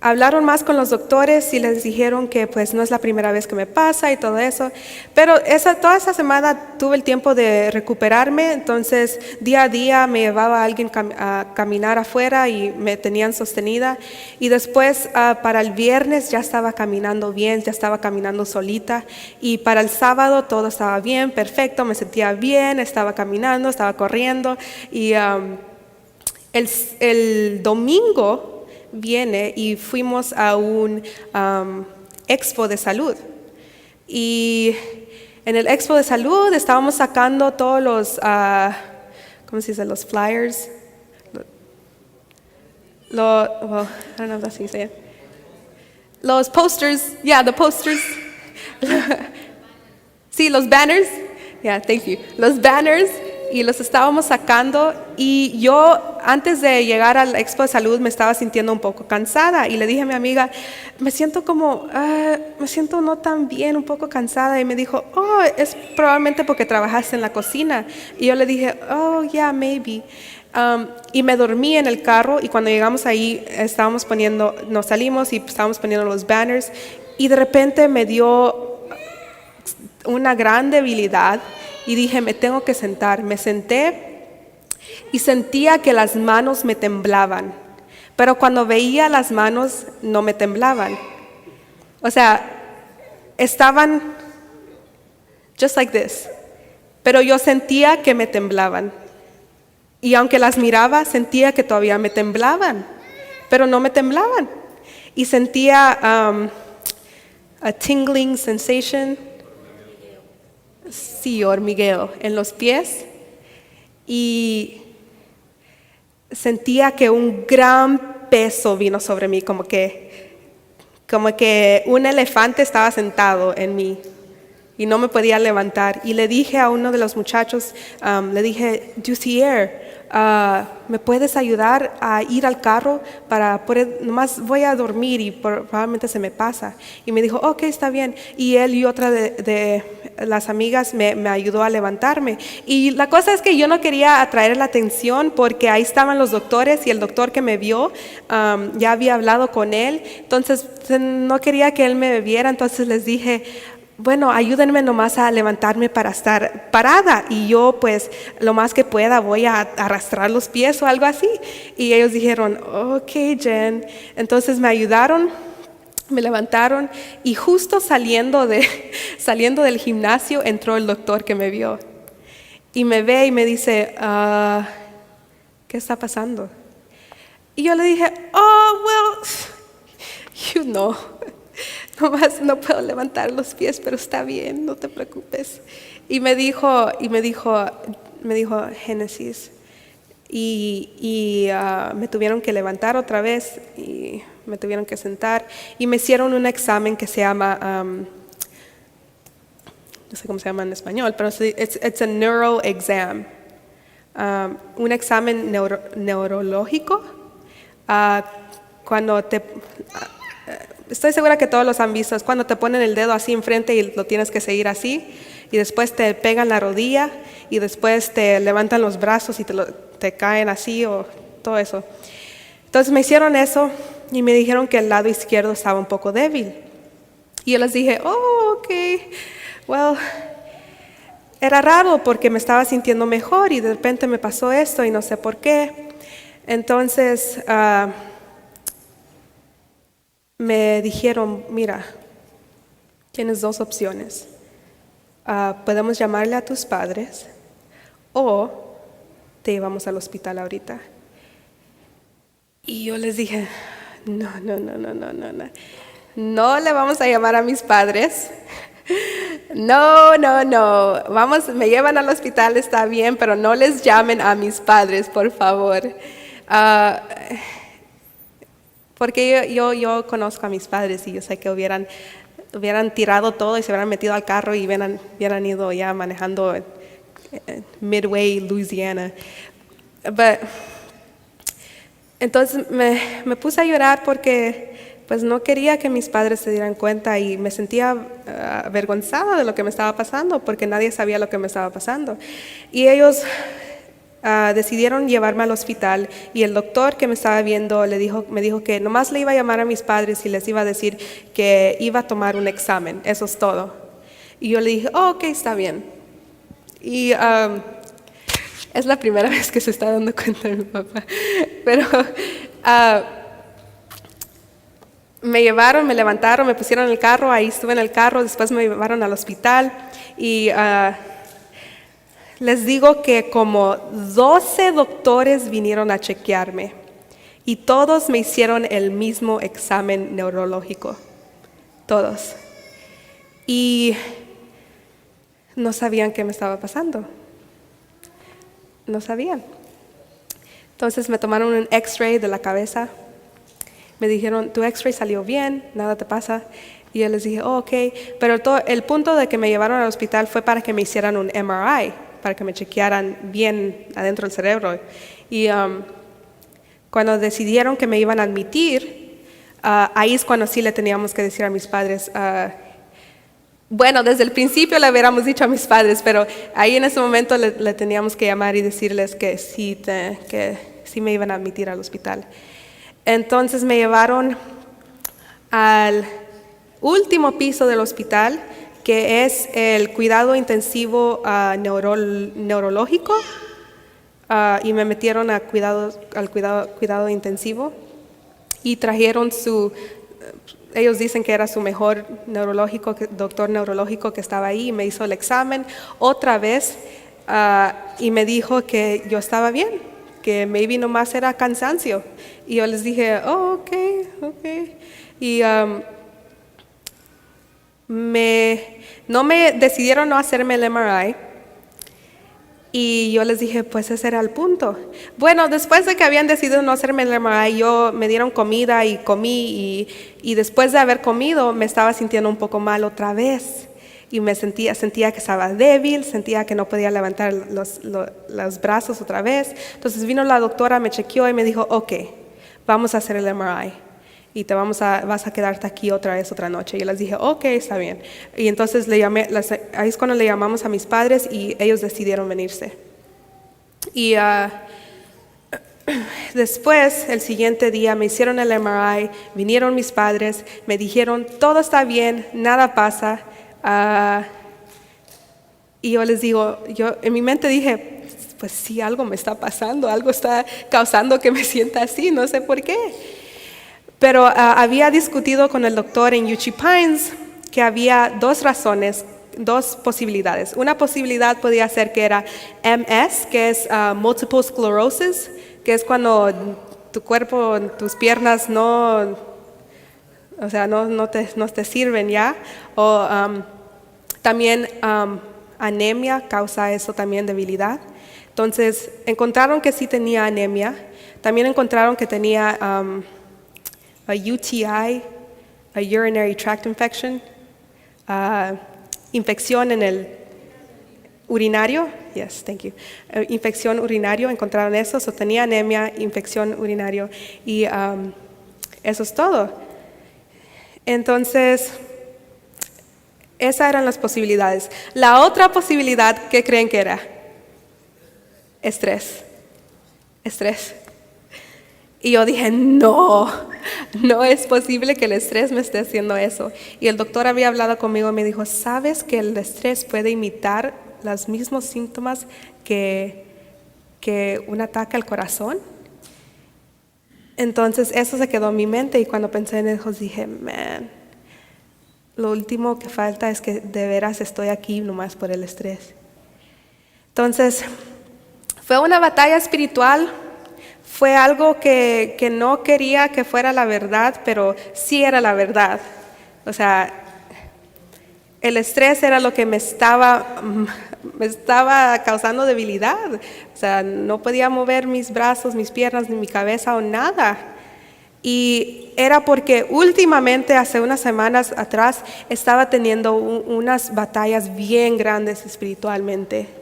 hablaron más con los doctores y les dijeron que pues no es la primera vez que me pasa y todo eso, pero toda esa semana tuve el tiempo de recuperarme, entonces día a día me llevaba alguien a caminar afuera y me tenían sostenida y después para el viernes ya estaba caminando bien, ya estaba caminando solita y para el sábado todo estaba bien, perfecto, me sentía bien, estaba caminando, estaba corriendo y el domingo viene y fuimos a un expo de salud. Y en el expo de salud estábamos sacando todos los, ¿cómo se dice? Los flyers. Well, I don't know if that's how you say it. Los posters, yeah, the posters. Sí, los banners. Yeah, thank you. Los banners. Y los estábamos sacando y yo antes de llegar al Expo de Salud me estaba sintiendo un poco cansada y le dije a mi amiga, me siento no tan bien, un poco cansada y me dijo, oh, es probablemente porque trabajaste en la cocina y yo le dije, oh, yeah, maybe. Y me dormí en el carro y cuando llegamos ahí nos salimos y estábamos poniendo los banners y de repente me dio una gran debilidad. Y dije, me tengo que sentar. Me senté y sentía que las manos me temblaban. Pero cuando veía las manos, no me temblaban. O sea, estaban just like this. Pero yo sentía que me temblaban. Y aunque las miraba, sentía que todavía me temblaban. Pero no me temblaban. Y sentía a tingling sensation. Sí, hormigueo en los pies y sentía que un gran peso vino sobre mí, como que un elefante estaba sentado en mí y no me podía levantar. Y le dije a uno de los muchachos, le dije, Ducier, ¿me puedes ayudar a ir al carro para poder, nomás voy a dormir y probablemente se me pasa? Y me dijo, ok, está bien. Y él y otra de las amigas me ayudó a levantarme. Y la cosa es que yo no quería atraer la atención porque ahí estaban los doctores y el doctor que me vio ya había hablado con él. Entonces no quería que él me viera, entonces les dije, bueno, ayúdenme nomás a levantarme para estar parada y yo pues lo más que pueda voy a arrastrar los pies o algo así. Y ellos dijeron, ok, Jen. Entonces me ayudaron, me levantaron y justo saliendo del gimnasio entró el doctor que me vio. Y me ve y me dice, ¿qué está pasando? Y yo le dije, oh, well, you know. Nomás no puedo levantar los pies, pero está bien, no te preocupes. Y me dijo Génesis. Y me tuvieron que levantar otra vez y me tuvieron que sentar. Y me hicieron un examen que se llama, no sé cómo se llama en español, pero it's a neuro exam. Un examen neurológico. Cuando estoy segura que todos los han visto, es cuando te ponen el dedo así enfrente y lo tienes que seguir así, y después te pegan la rodilla, y después te levantan los brazos y te caen así, o todo eso. Entonces me hicieron eso y me dijeron que el lado izquierdo estaba un poco débil. Y yo les dije, oh, ok, well, era raro porque me estaba sintiendo mejor y de repente me pasó esto y no sé por qué. Entonces me dijeron, mira, tienes dos opciones. Podemos llamarle a tus padres o te llevamos al hospital ahorita. Y yo les dije, no. No le vamos a llamar a mis padres. No. Vamos, me llevan al hospital, está bien, pero no les llamen a mis padres, por favor. Porque yo conozco a mis padres y yo sé que hubieran tirado todo y se hubieran metido al carro y hubieran ido ya manejando Midway, Louisiana. Entonces me puse a llorar porque pues no quería que mis padres se dieran cuenta y me sentía avergonzada de lo que me estaba pasando porque nadie sabía lo que me estaba pasando. Y ellos decidieron llevarme al hospital y el doctor que me estaba viendo me dijo que nomás le iba a llamar a mis padres y les iba a decir que iba a tomar un examen, eso es todo. Y yo le dije, oh, ok, está bien. Y es la primera vez que se está dando cuenta de mi papá. Pero me llevaron, me levantaron, me pusieron en el carro, ahí estuve en el carro, después me llevaron al hospital y les digo que como 12 doctores vinieron a chequearme y todos me hicieron el mismo examen neurológico, todos. Y no sabían qué me estaba pasando, no sabían. Entonces me tomaron un X-ray de la cabeza, me dijeron, tu X-ray salió bien, nada te pasa. Y yo les dije, oh, ok, pero el punto de que me llevaron al hospital fue para que me hicieran un MRI, para que me chequearan bien adentro del cerebro. Y cuando decidieron que me iban a admitir, ahí es cuando sí le teníamos que decir a mis padres, bueno, desde el principio le hubiéramos dicho a mis padres, pero ahí en ese momento le teníamos que llamar y decirles que sí me iban a admitir al hospital. Entonces me llevaron al último piso del hospital, que es el cuidado intensivo neurológico, y me metieron al cuidado intensivo y trajeron ellos dicen que era su mejor doctor neurológico que estaba ahí y me hizo el examen otra vez y me dijo que yo estaba bien, que maybe nomás era cansancio. Y yo les dije, oh, ok. Y decidieron no hacerme el MRI. Y yo les dije, pues ese era el punto. Bueno, después de que habían decidido no hacerme el MRI, me dieron comida y comí. Y después de haber comido, me estaba sintiendo un poco mal otra vez. Y sentía que estaba débil, sentía que no podía levantar los brazos otra vez. Entonces vino la doctora, me chequeó y me dijo, ok, vamos a hacer el MRI. Y vas a quedarte aquí otra vez otra noche. Y yo les dije, ok, está bien. Y entonces ahí es cuando le llamamos a mis padres y ellos decidieron venirse. Y después, el siguiente día, me hicieron el MRI, vinieron mis padres, me dijeron, todo está bien, nada pasa. Y yo les digo, yo en mi mente dije, pues sí, algo me está pasando, algo está causando que me sienta así, no sé por qué. Pero había discutido con el doctor en Uchee Pines que había dos posibilidades. Una posibilidad podía ser que era MS, que es Multiple Sclerosis, que es cuando tu cuerpo, tus piernas no te sirven ya. O también anemia causa eso también, debilidad. Entonces encontraron que sí tenía anemia. También encontraron que tenía a UTI, a urinary tract infection, infección en el urinario. Yes, thank you. Infección urinario, encontraron eso. Tenía anemia, infección urinario y eso es todo. Entonces, esas eran las posibilidades. La otra posibilidad, ¿qué creen que era? Estrés. Y yo dije, no, no es posible que el estrés me esté haciendo eso. Y el doctor había hablado conmigo y me dijo, ¿sabes que el estrés puede imitar los mismos síntomas que un ataque al corazón? Entonces eso se quedó en mi mente y cuando pensé en eso dije, man, lo último que falta es que de veras estoy aquí nomás por el estrés. Entonces, fue una batalla espiritual. Fue algo que no quería que fuera la verdad, pero sí era la verdad. O sea, el estrés era lo que me estaba causando debilidad. O sea, no podía mover mis brazos, mis piernas, ni mi cabeza o nada. Y era porque últimamente, hace unas semanas atrás, estaba teniendo unas batallas bien grandes espiritualmente.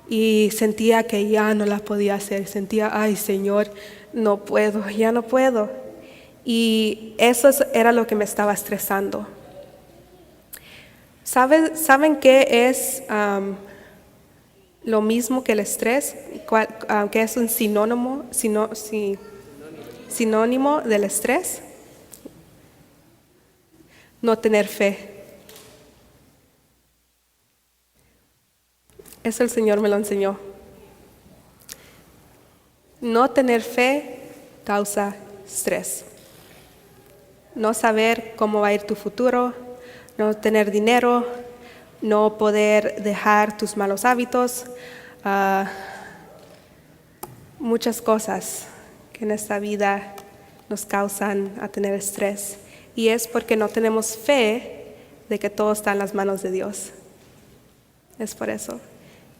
Y sentía que ya no las podía hacer. Sentía, ay Señor, no puedo, ya no puedo. Y eso era lo que me estaba estresando. ¿Saben qué es lo mismo que el estrés? ¿Qué es un sinónimo del estrés? No tener fe. Eso el Señor me lo enseñó. No tener fe causa estrés. No saber cómo va a ir tu futuro, no tener dinero, no poder dejar tus malos hábitos, muchas cosas que en esta vida nos causan a tener estrés. Y es porque no tenemos fe de que todo está en las manos de Dios. Es por eso.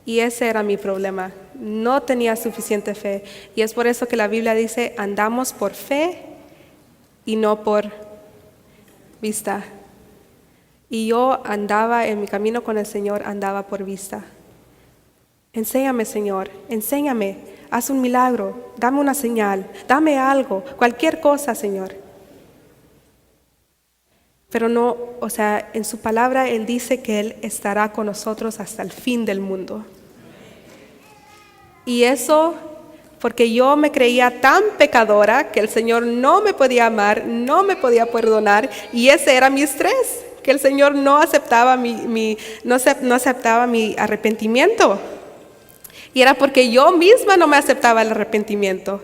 Y ese era mi problema. No tenía suficiente fe. Y es por eso que la Biblia dice, andamos por fe y no por vista. Y yo andaba en mi camino con el Señor, andaba por vista. Enséñame, Señor, enséñame. Haz un milagro, dame una señal, dame algo, cualquier cosa, Señor. Pero no, o sea, en su palabra Él dice que Él estará con nosotros hasta el fin del mundo. Y eso porque yo me creía tan pecadora que el Señor no me podía amar, no me podía perdonar, y ese era mi estrés, que el Señor no aceptaba no aceptaba mi arrepentimiento. Y era porque yo misma no me aceptaba el arrepentimiento.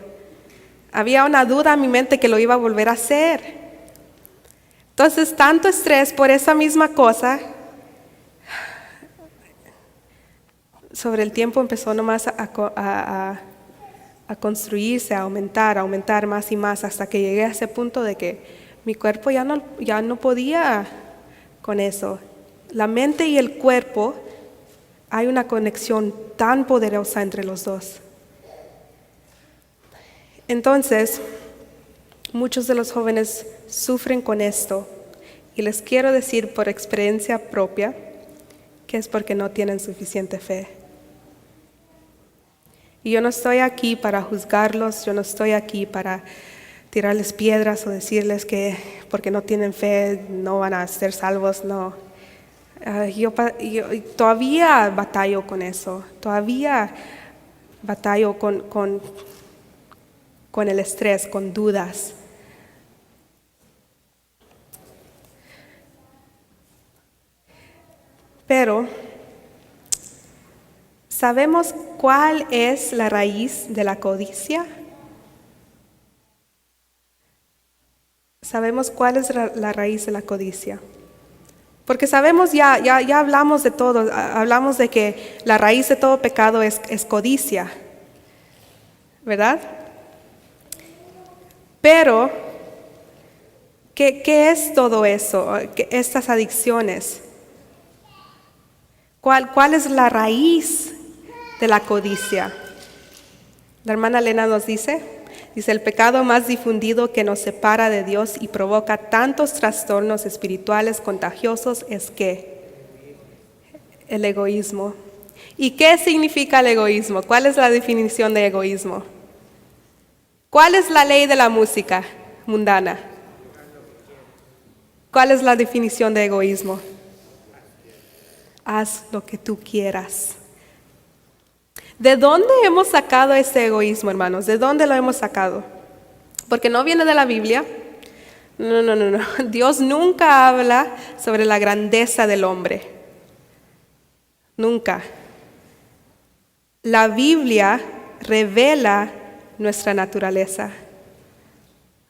Había una duda en mi mente que lo iba a volver a hacer. Entonces, tanto estrés por esa misma cosa, sobre el tiempo empezó nomás a construirse, a aumentar más y más, hasta que llegué a ese punto de que mi cuerpo ya no podía con eso. La mente y el cuerpo, hay una conexión tan poderosa entre los dos. Entonces, muchos de los jóvenes sufren con esto, y les quiero decir por experiencia propia que es porque no tienen suficiente fe. Y yo no estoy aquí para juzgarlos, yo no estoy aquí para tirarles piedras o decirles que porque no tienen fe no van a ser salvos, no. Yo todavía batallo con eso, todavía batallo con el estrés, con dudas. Pero ¿sabemos cuál es la raíz de la codicia? ¿Sabemos cuál es la raíz de la codicia? Porque sabemos, ya hablamos de todo, hablamos de que la raíz de todo pecado es codicia, ¿verdad? Pero, ¿qué es todo eso? Estas adicciones. ¿Cuál es la raíz de la codicia? La hermana Elena nos dice, el pecado más difundido que nos separa de Dios y provoca tantos trastornos espirituales contagiosos es ¿qué? El egoísmo. ¿Y qué significa el egoísmo? ¿Cuál es la definición de egoísmo? ¿Cuál es la ley de la música mundana? ¿Cuál es la definición de egoísmo? Haz lo que tú quieras. ¿De dónde hemos sacado ese egoísmo, hermanos? ¿De dónde lo hemos sacado? porque no viene de la Biblia. No, no, no, no. Dios nunca habla sobre la grandeza del hombre. Nunca. La Biblia revela nuestra naturaleza.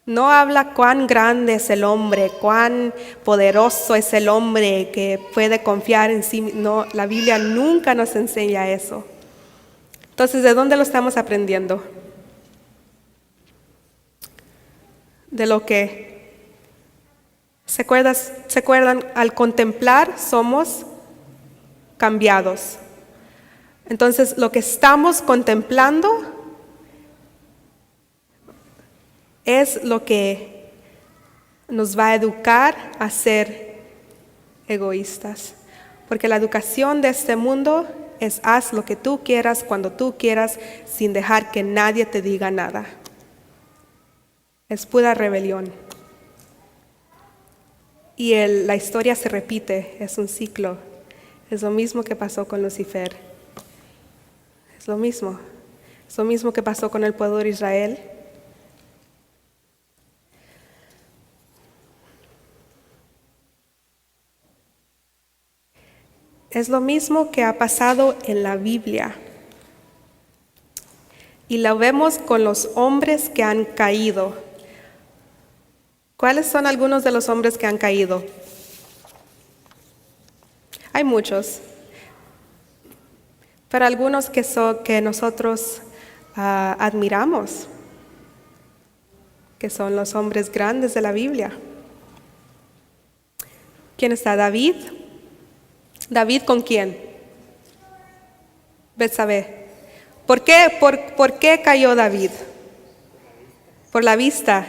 No habla cuán grande es el hombre, cuán poderoso es el hombre que puede confiar en sí. No, la Biblia nunca nos enseña eso. Entonces, ¿de dónde lo estamos aprendiendo? De lo que, ¿se acuerdan? Al contemplar somos cambiados. Entonces, lo que estamos contemplando es lo que nos va a educar a ser egoístas. Porque la educación de este mundo es haz lo que tú quieras, cuando tú quieras, sin dejar que nadie te diga nada. Es pura rebelión. Y la historia se repite, es un ciclo. Es lo mismo que pasó con Lucifer. Es lo mismo. Es lo mismo que pasó con el pueblo de Israel. Es lo mismo que ha pasado en la Biblia. Y lo vemos con los hombres que han caído. ¿Cuáles son algunos de los hombres que han caído? Hay muchos. Pero algunos que nosotros admiramos, que son los hombres grandes de la Biblia. ¿Quién está? David. ¿David con quién? Betsabé. ¿Por qué cayó David? Por la vista.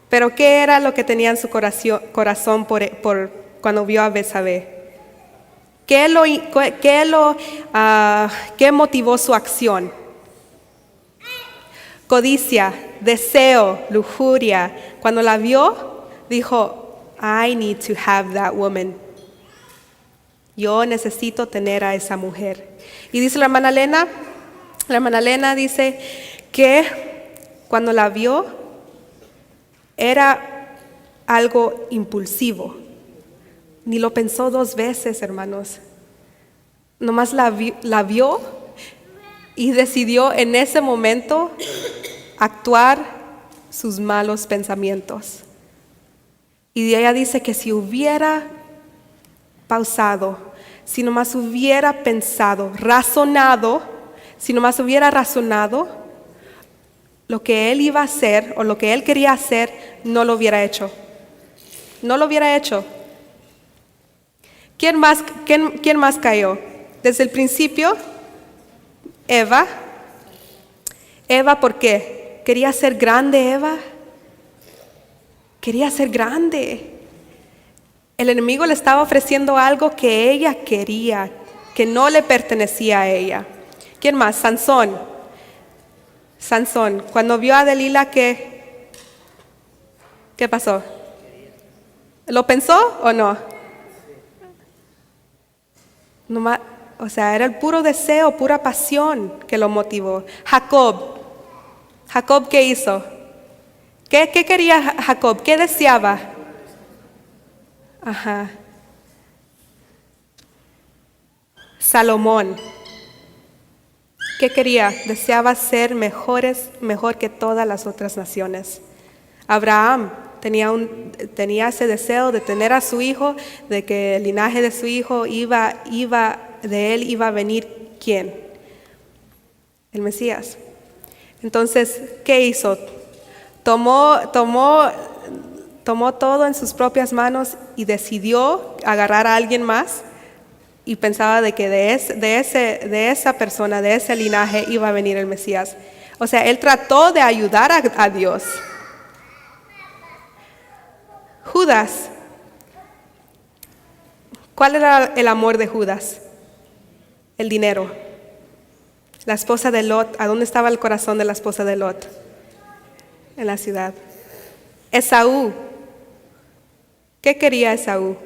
Pero ¿qué era lo que tenía en su corazón cuando vio a Betsabé? ¿Qué motivó su acción? Codicia, deseo, lujuria. Cuando la vio, dijo, I need to have that woman. Yo necesito tener a esa mujer. Y dice la hermana Elena dice que cuando la vio era algo impulsivo. Ni lo pensó 2 veces, hermanos. Nomás la vio y decidió en ese momento actuar sus malos pensamientos. Y ella dice que si hubiera pausado, si nomás hubiera pensado, si nomás hubiera razonado, lo que él iba a hacer o lo que él quería hacer, no lo hubiera hecho. No lo hubiera hecho. ¿Quién más cayó? Desde el principio, Eva. Eva, ¿por qué? ¿Quería ser grande Eva? Quería ser grande. El enemigo le estaba ofreciendo algo que ella quería, que no le pertenecía a ella. ¿Quién más? Sansón. Cuando vio a Delila, ¿qué pasó? ¿Lo pensó o no? O sea, era el puro deseo, pura pasión que lo motivó. Jacob, ¿qué hizo? ¿Qué quería Jacob? ¿Qué deseaba? Ajá. Salomón, ¿qué quería? Deseaba ser mejor que todas las otras naciones. Abraham tenía ese deseo de tener a su hijo, de que el linaje de su hijo de él iba a venir ¿quién? El Mesías. Entonces, ¿qué hizo? Tomó todo en sus propias manos y decidió agarrar a alguien más y pensaba de que de esa persona, de ese linaje iba a venir el Mesías. O sea, él trató de ayudar a Dios. Judas. ¿Cuál era el amor de Judas? El dinero. La esposa de Lot. ¿A dónde estaba el corazón de la esposa de Lot? En la ciudad. Esaú. ¿Qué quería Esaú?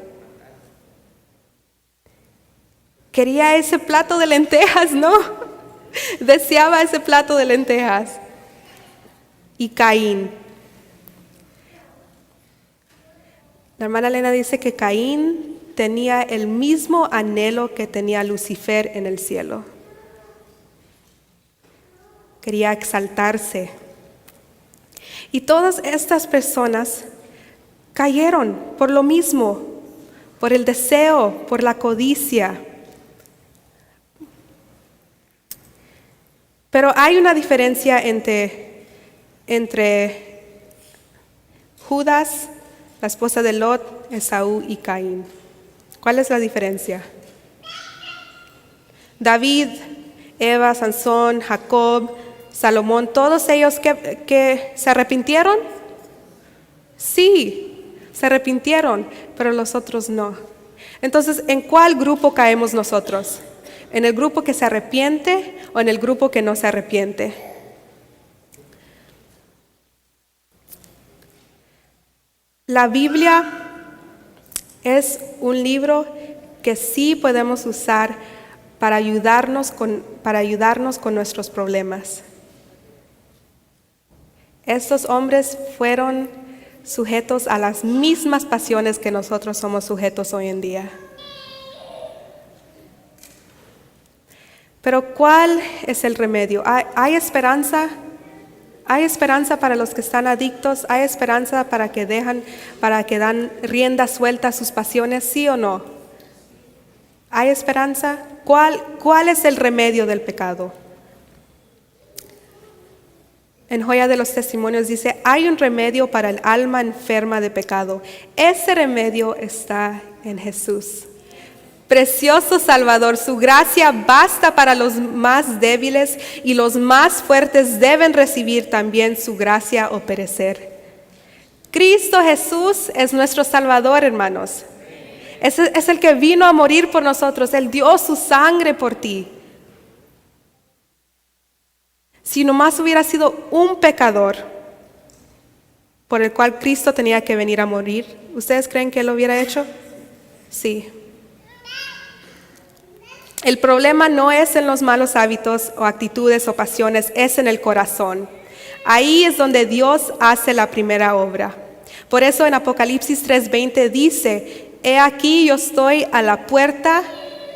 Quería ese plato de lentejas, ¿no? Deseaba ese plato de lentejas. Y Caín. La hermana Elena dice que Caín tenía el mismo anhelo que tenía Lucifer en el cielo. Quería exaltarse. Y todas estas personas cayeron por lo mismo, por el deseo, por la codicia. Pero hay una diferencia entre Judas, la esposa de Lot, Esaú y Caín. ¿Cuál es la diferencia? David, Eva, Sansón, Jacob, Salomón, todos ellos que se arrepintieron. Sí, se arrepintieron, pero los otros no. Entonces, ¿en cuál grupo caemos nosotros? ¿En el grupo que se arrepiente o en el grupo que no se arrepiente? La Biblia es un libro que sí podemos usar para ayudarnos con nuestros problemas. Estos hombres fueron sujetos a las mismas pasiones que nosotros somos sujetos hoy en día. Pero ¿cuál es el remedio? ¿Hay esperanza? ¿Hay esperanza para los que están adictos? ¿Hay esperanza para que dan rienda suelta a sus pasiones? ¿Sí o no? ¿Hay esperanza? ¿Cuál es el remedio del pecado? En Joya de los Testimonios dice, hay un remedio para el alma enferma de pecado. Ese remedio está en Jesús. Precioso Salvador, su gracia basta para los más débiles y los más fuertes deben recibir también su gracia o perecer. Cristo Jesús es nuestro Salvador, hermanos. Es el que vino a morir por nosotros. Él dio su sangre por ti. Si nomás hubiera sido un pecador por el cual Cristo tenía que venir a morir, ¿ustedes creen que Él lo hubiera hecho? Sí. El problema no es en los malos hábitos o actitudes o pasiones, es en el corazón. Ahí es donde Dios hace la primera obra. Por eso en Apocalipsis 3:20 dice, he aquí yo estoy a la puerta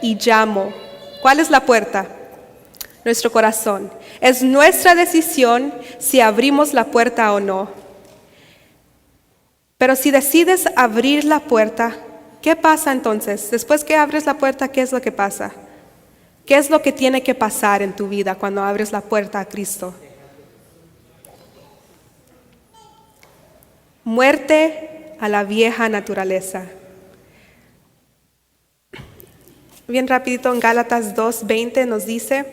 y llamo. ¿Cuál es la puerta? Nuestro corazón. Es nuestra decisión si abrimos la puerta o no. Pero si decides abrir la puerta, ¿qué pasa entonces? Después que abres la puerta, ¿qué es lo que pasa? ¿Qué es lo que tiene que pasar en tu vida cuando abres la puerta a Cristo? Muerte a la vieja naturaleza. Bien rapidito en Gálatas 2:20 nos dice,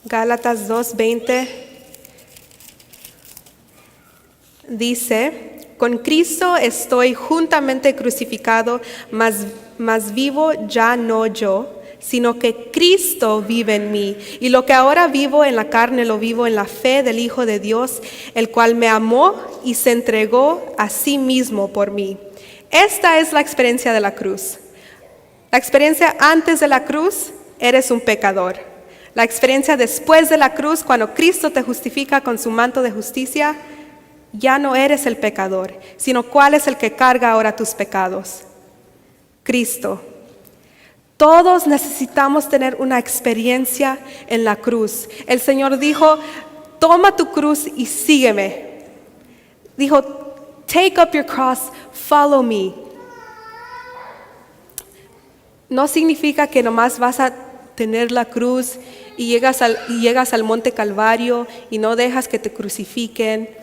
Gálatas 2:20 dice, con Cristo estoy juntamente crucificado, mas vivo ya no yo, sino que Cristo vive en mí. Y lo que ahora vivo en la carne, lo vivo en la fe del Hijo de Dios, el cual me amó y se entregó a sí mismo por mí. Esta es la experiencia de la cruz. La experiencia antes de la cruz, eres un pecador. La experiencia después de la cruz, cuando Cristo te justifica con su manto de justicia, ya no eres el pecador, sino ¿cuál es el que carga ahora tus pecados? Cristo. Todos necesitamos tener una experiencia en la cruz. El Señor dijo, toma tu cruz y sígueme. Dijo, take up your cross, follow me. No significa que nomás vas a tener la cruz y llegas al monte Calvario y no dejas que te crucifiquen.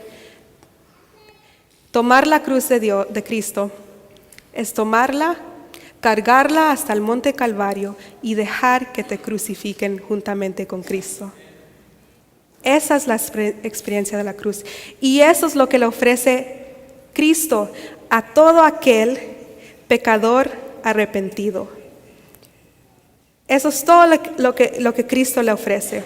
Tomar la cruz de Cristo es tomarla, cargarla hasta el monte Calvario y dejar que te crucifiquen juntamente con Cristo. Esa es la experiencia de la cruz. Y eso es lo que le ofrece Cristo a todo aquel pecador arrepentido. Eso es todo lo que Cristo le ofrece.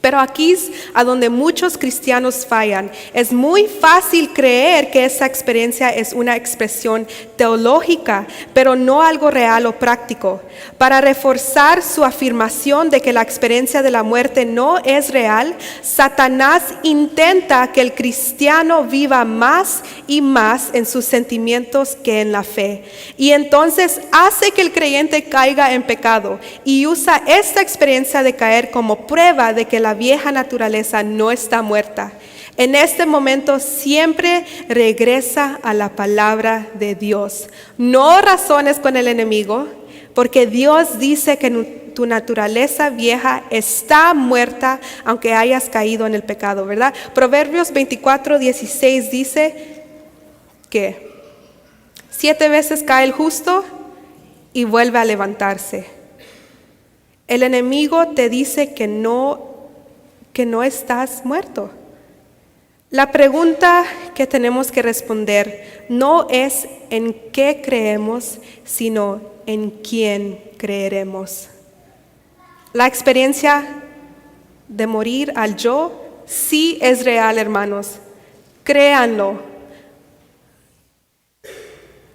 Pero aquí es a donde muchos cristianos fallan. Es muy fácil creer que esa experiencia es una expresión teológica, pero no algo real o práctico. Para reforzar su afirmación de que la experiencia de la muerte no es real, Satanás intenta que el cristiano viva más y más en sus sentimientos que en la fe. Y entonces hace que el creyente caiga en pecado y usa esta experiencia de caer como prueba de que la vieja naturaleza no está muerta. En este momento siempre regresa a la palabra de Dios. No razones con el enemigo, porque Dios dice que tu naturaleza vieja está muerta aunque hayas caído en el pecado, ¿verdad? Proverbios 24:16 dice que 7 veces cae el justo y vuelve a levantarse. El enemigo te dice que no estás muerto. La pregunta que tenemos que responder no es en qué creemos, sino en quién creeremos. La experiencia de morir al yo sí es real, hermanos. Créanlo.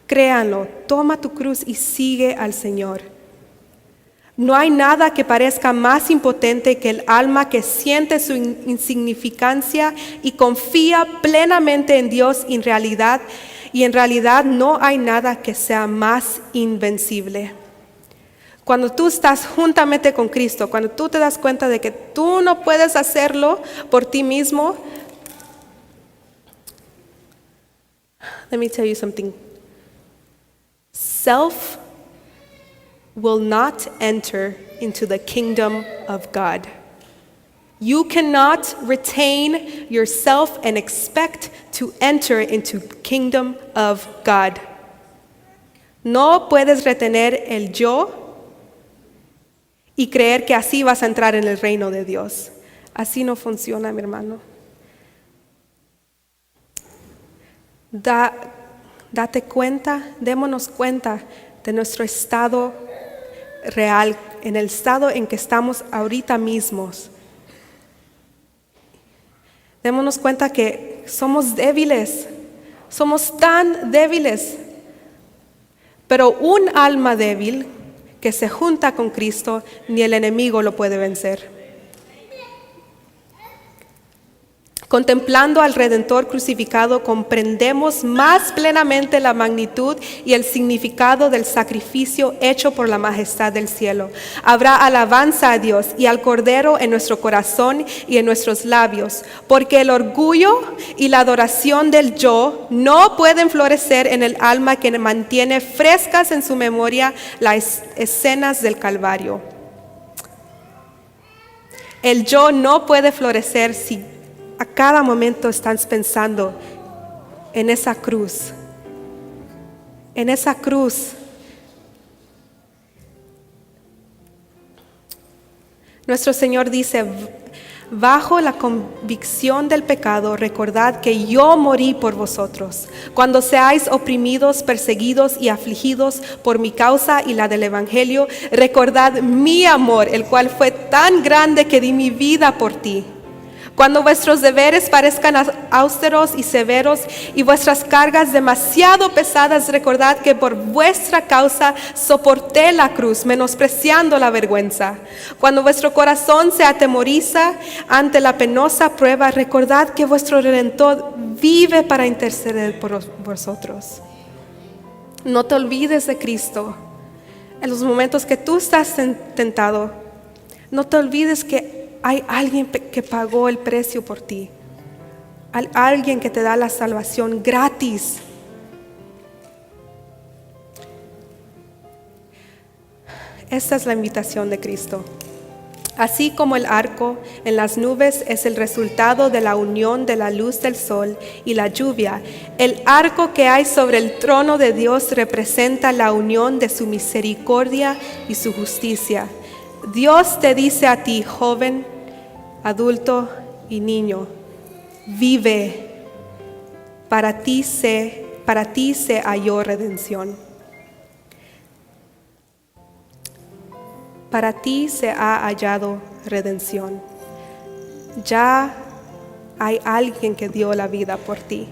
Créanlo. Toma tu cruz y sigue al Señor. No hay nada que parezca más impotente que el alma que siente su insignificancia y confía plenamente en Dios y en realidad no hay nada que sea más invencible. Cuando tú estás juntamente con Cristo, cuando tú te das cuenta de que tú no puedes hacerlo por ti mismo, let me tell you something. Self will not enter into the kingdom of God. You cannot retain yourself and expect to enter into kingdom of God. No puedes retener el yo y creer que así vas a entrar en el reino de Dios. Así no funciona, mi hermano. Date cuenta, démonos cuenta de nuestro estado real, en el estado en que estamos ahorita mismos. Démonos cuenta que somos débiles, somos tan débiles, pero un alma débil que se junta con Cristo, ni el enemigo lo puede vencer. Contemplando al Redentor crucificado, comprendemos más plenamente la magnitud y el significado del sacrificio hecho por la majestad del cielo. Habrá alabanza a Dios y al Cordero en nuestro corazón y en nuestros labios, porque el orgullo y la adoración del yo no pueden florecer en el alma que mantiene frescas en su memoria las escenas del Calvario. El yo no puede florecer si a cada momento estás pensando en esa cruz. En esa cruz. Nuestro Señor dice, bajo la convicción del pecado, recordad que yo morí por vosotros. Cuando seáis oprimidos, perseguidos y afligidos por mi causa y la del Evangelio, recordad mi amor, el cual fue tan grande que di mi vida por ti. Cuando vuestros deberes parezcan austeros y severos y vuestras cargas demasiado pesadas, recordad que por vuestra causa soporté la cruz, menospreciando la vergüenza. Cuando vuestro corazón se atemoriza ante la penosa prueba, recordad que vuestro Redentor vive para interceder por vosotros. No te olvides de Cristo. En los momentos que tú estás tentado, no te olvides que hay alguien que pagó el precio por ti. Hay alguien que te da la salvación gratis. Esta es la invitación de Cristo. Así como el arco en las nubes es el resultado de la unión de la luz del sol y la lluvia, el arco que hay sobre el trono de Dios representa la unión de su misericordia y su justicia. Dios te dice a ti, joven, adulto y niño, vive, para ti se halló redención. Para ti se ha hallado redención. Ya hay alguien que dio la vida por ti.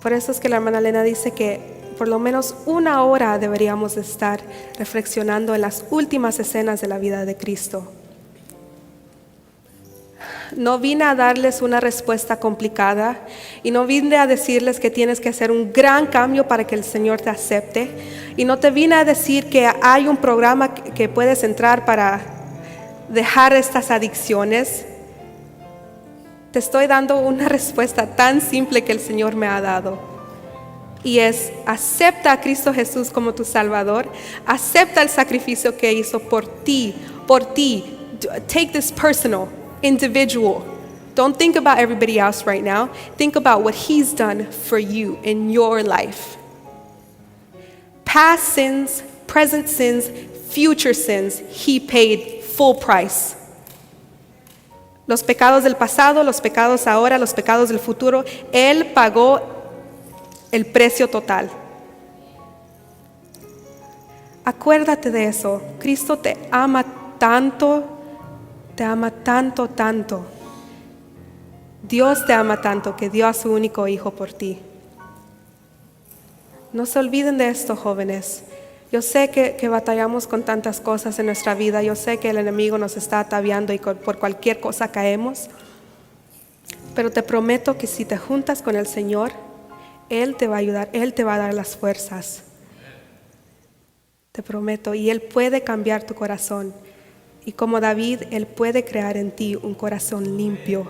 Por eso es que la hermana Elena dice que por lo menos 1 hora deberíamos estar reflexionando en las últimas escenas de la vida de Cristo. No vine a darles una respuesta complicada y no vine a decirles que tienes que hacer un gran cambio para que el Señor te acepte. Y no te vine a decir que hay un programa que puedes entrar para dejar estas adicciones. Te estoy dando una respuesta tan simple que el Señor me ha dado. Y es: acepta a Cristo Jesús como tu Salvador. Acepta el sacrificio que hizo por ti, por ti. Take this personal, individual. Don't think about everybody else right now. Think about what He's done for you in your life. Past sins, present sins, future sins, He paid full price. Los pecados del pasado, los pecados ahora, los pecados del futuro, Él pagó el precio total. Acuérdate de eso. Cristo te ama tanto, tanto. Dios te ama tanto que dio a su único hijo por ti. No se olviden de esto, jóvenes. Yo sé que batallamos con tantas cosas en nuestra vida. Yo sé que el enemigo nos está ataviando y por cualquier cosa caemos. Pero te prometo que si te juntas con el Señor, Él te va a ayudar, Él te va a dar las fuerzas. Te prometo, y Él puede cambiar tu corazón. Y como David, Él puede crear en ti un corazón limpio.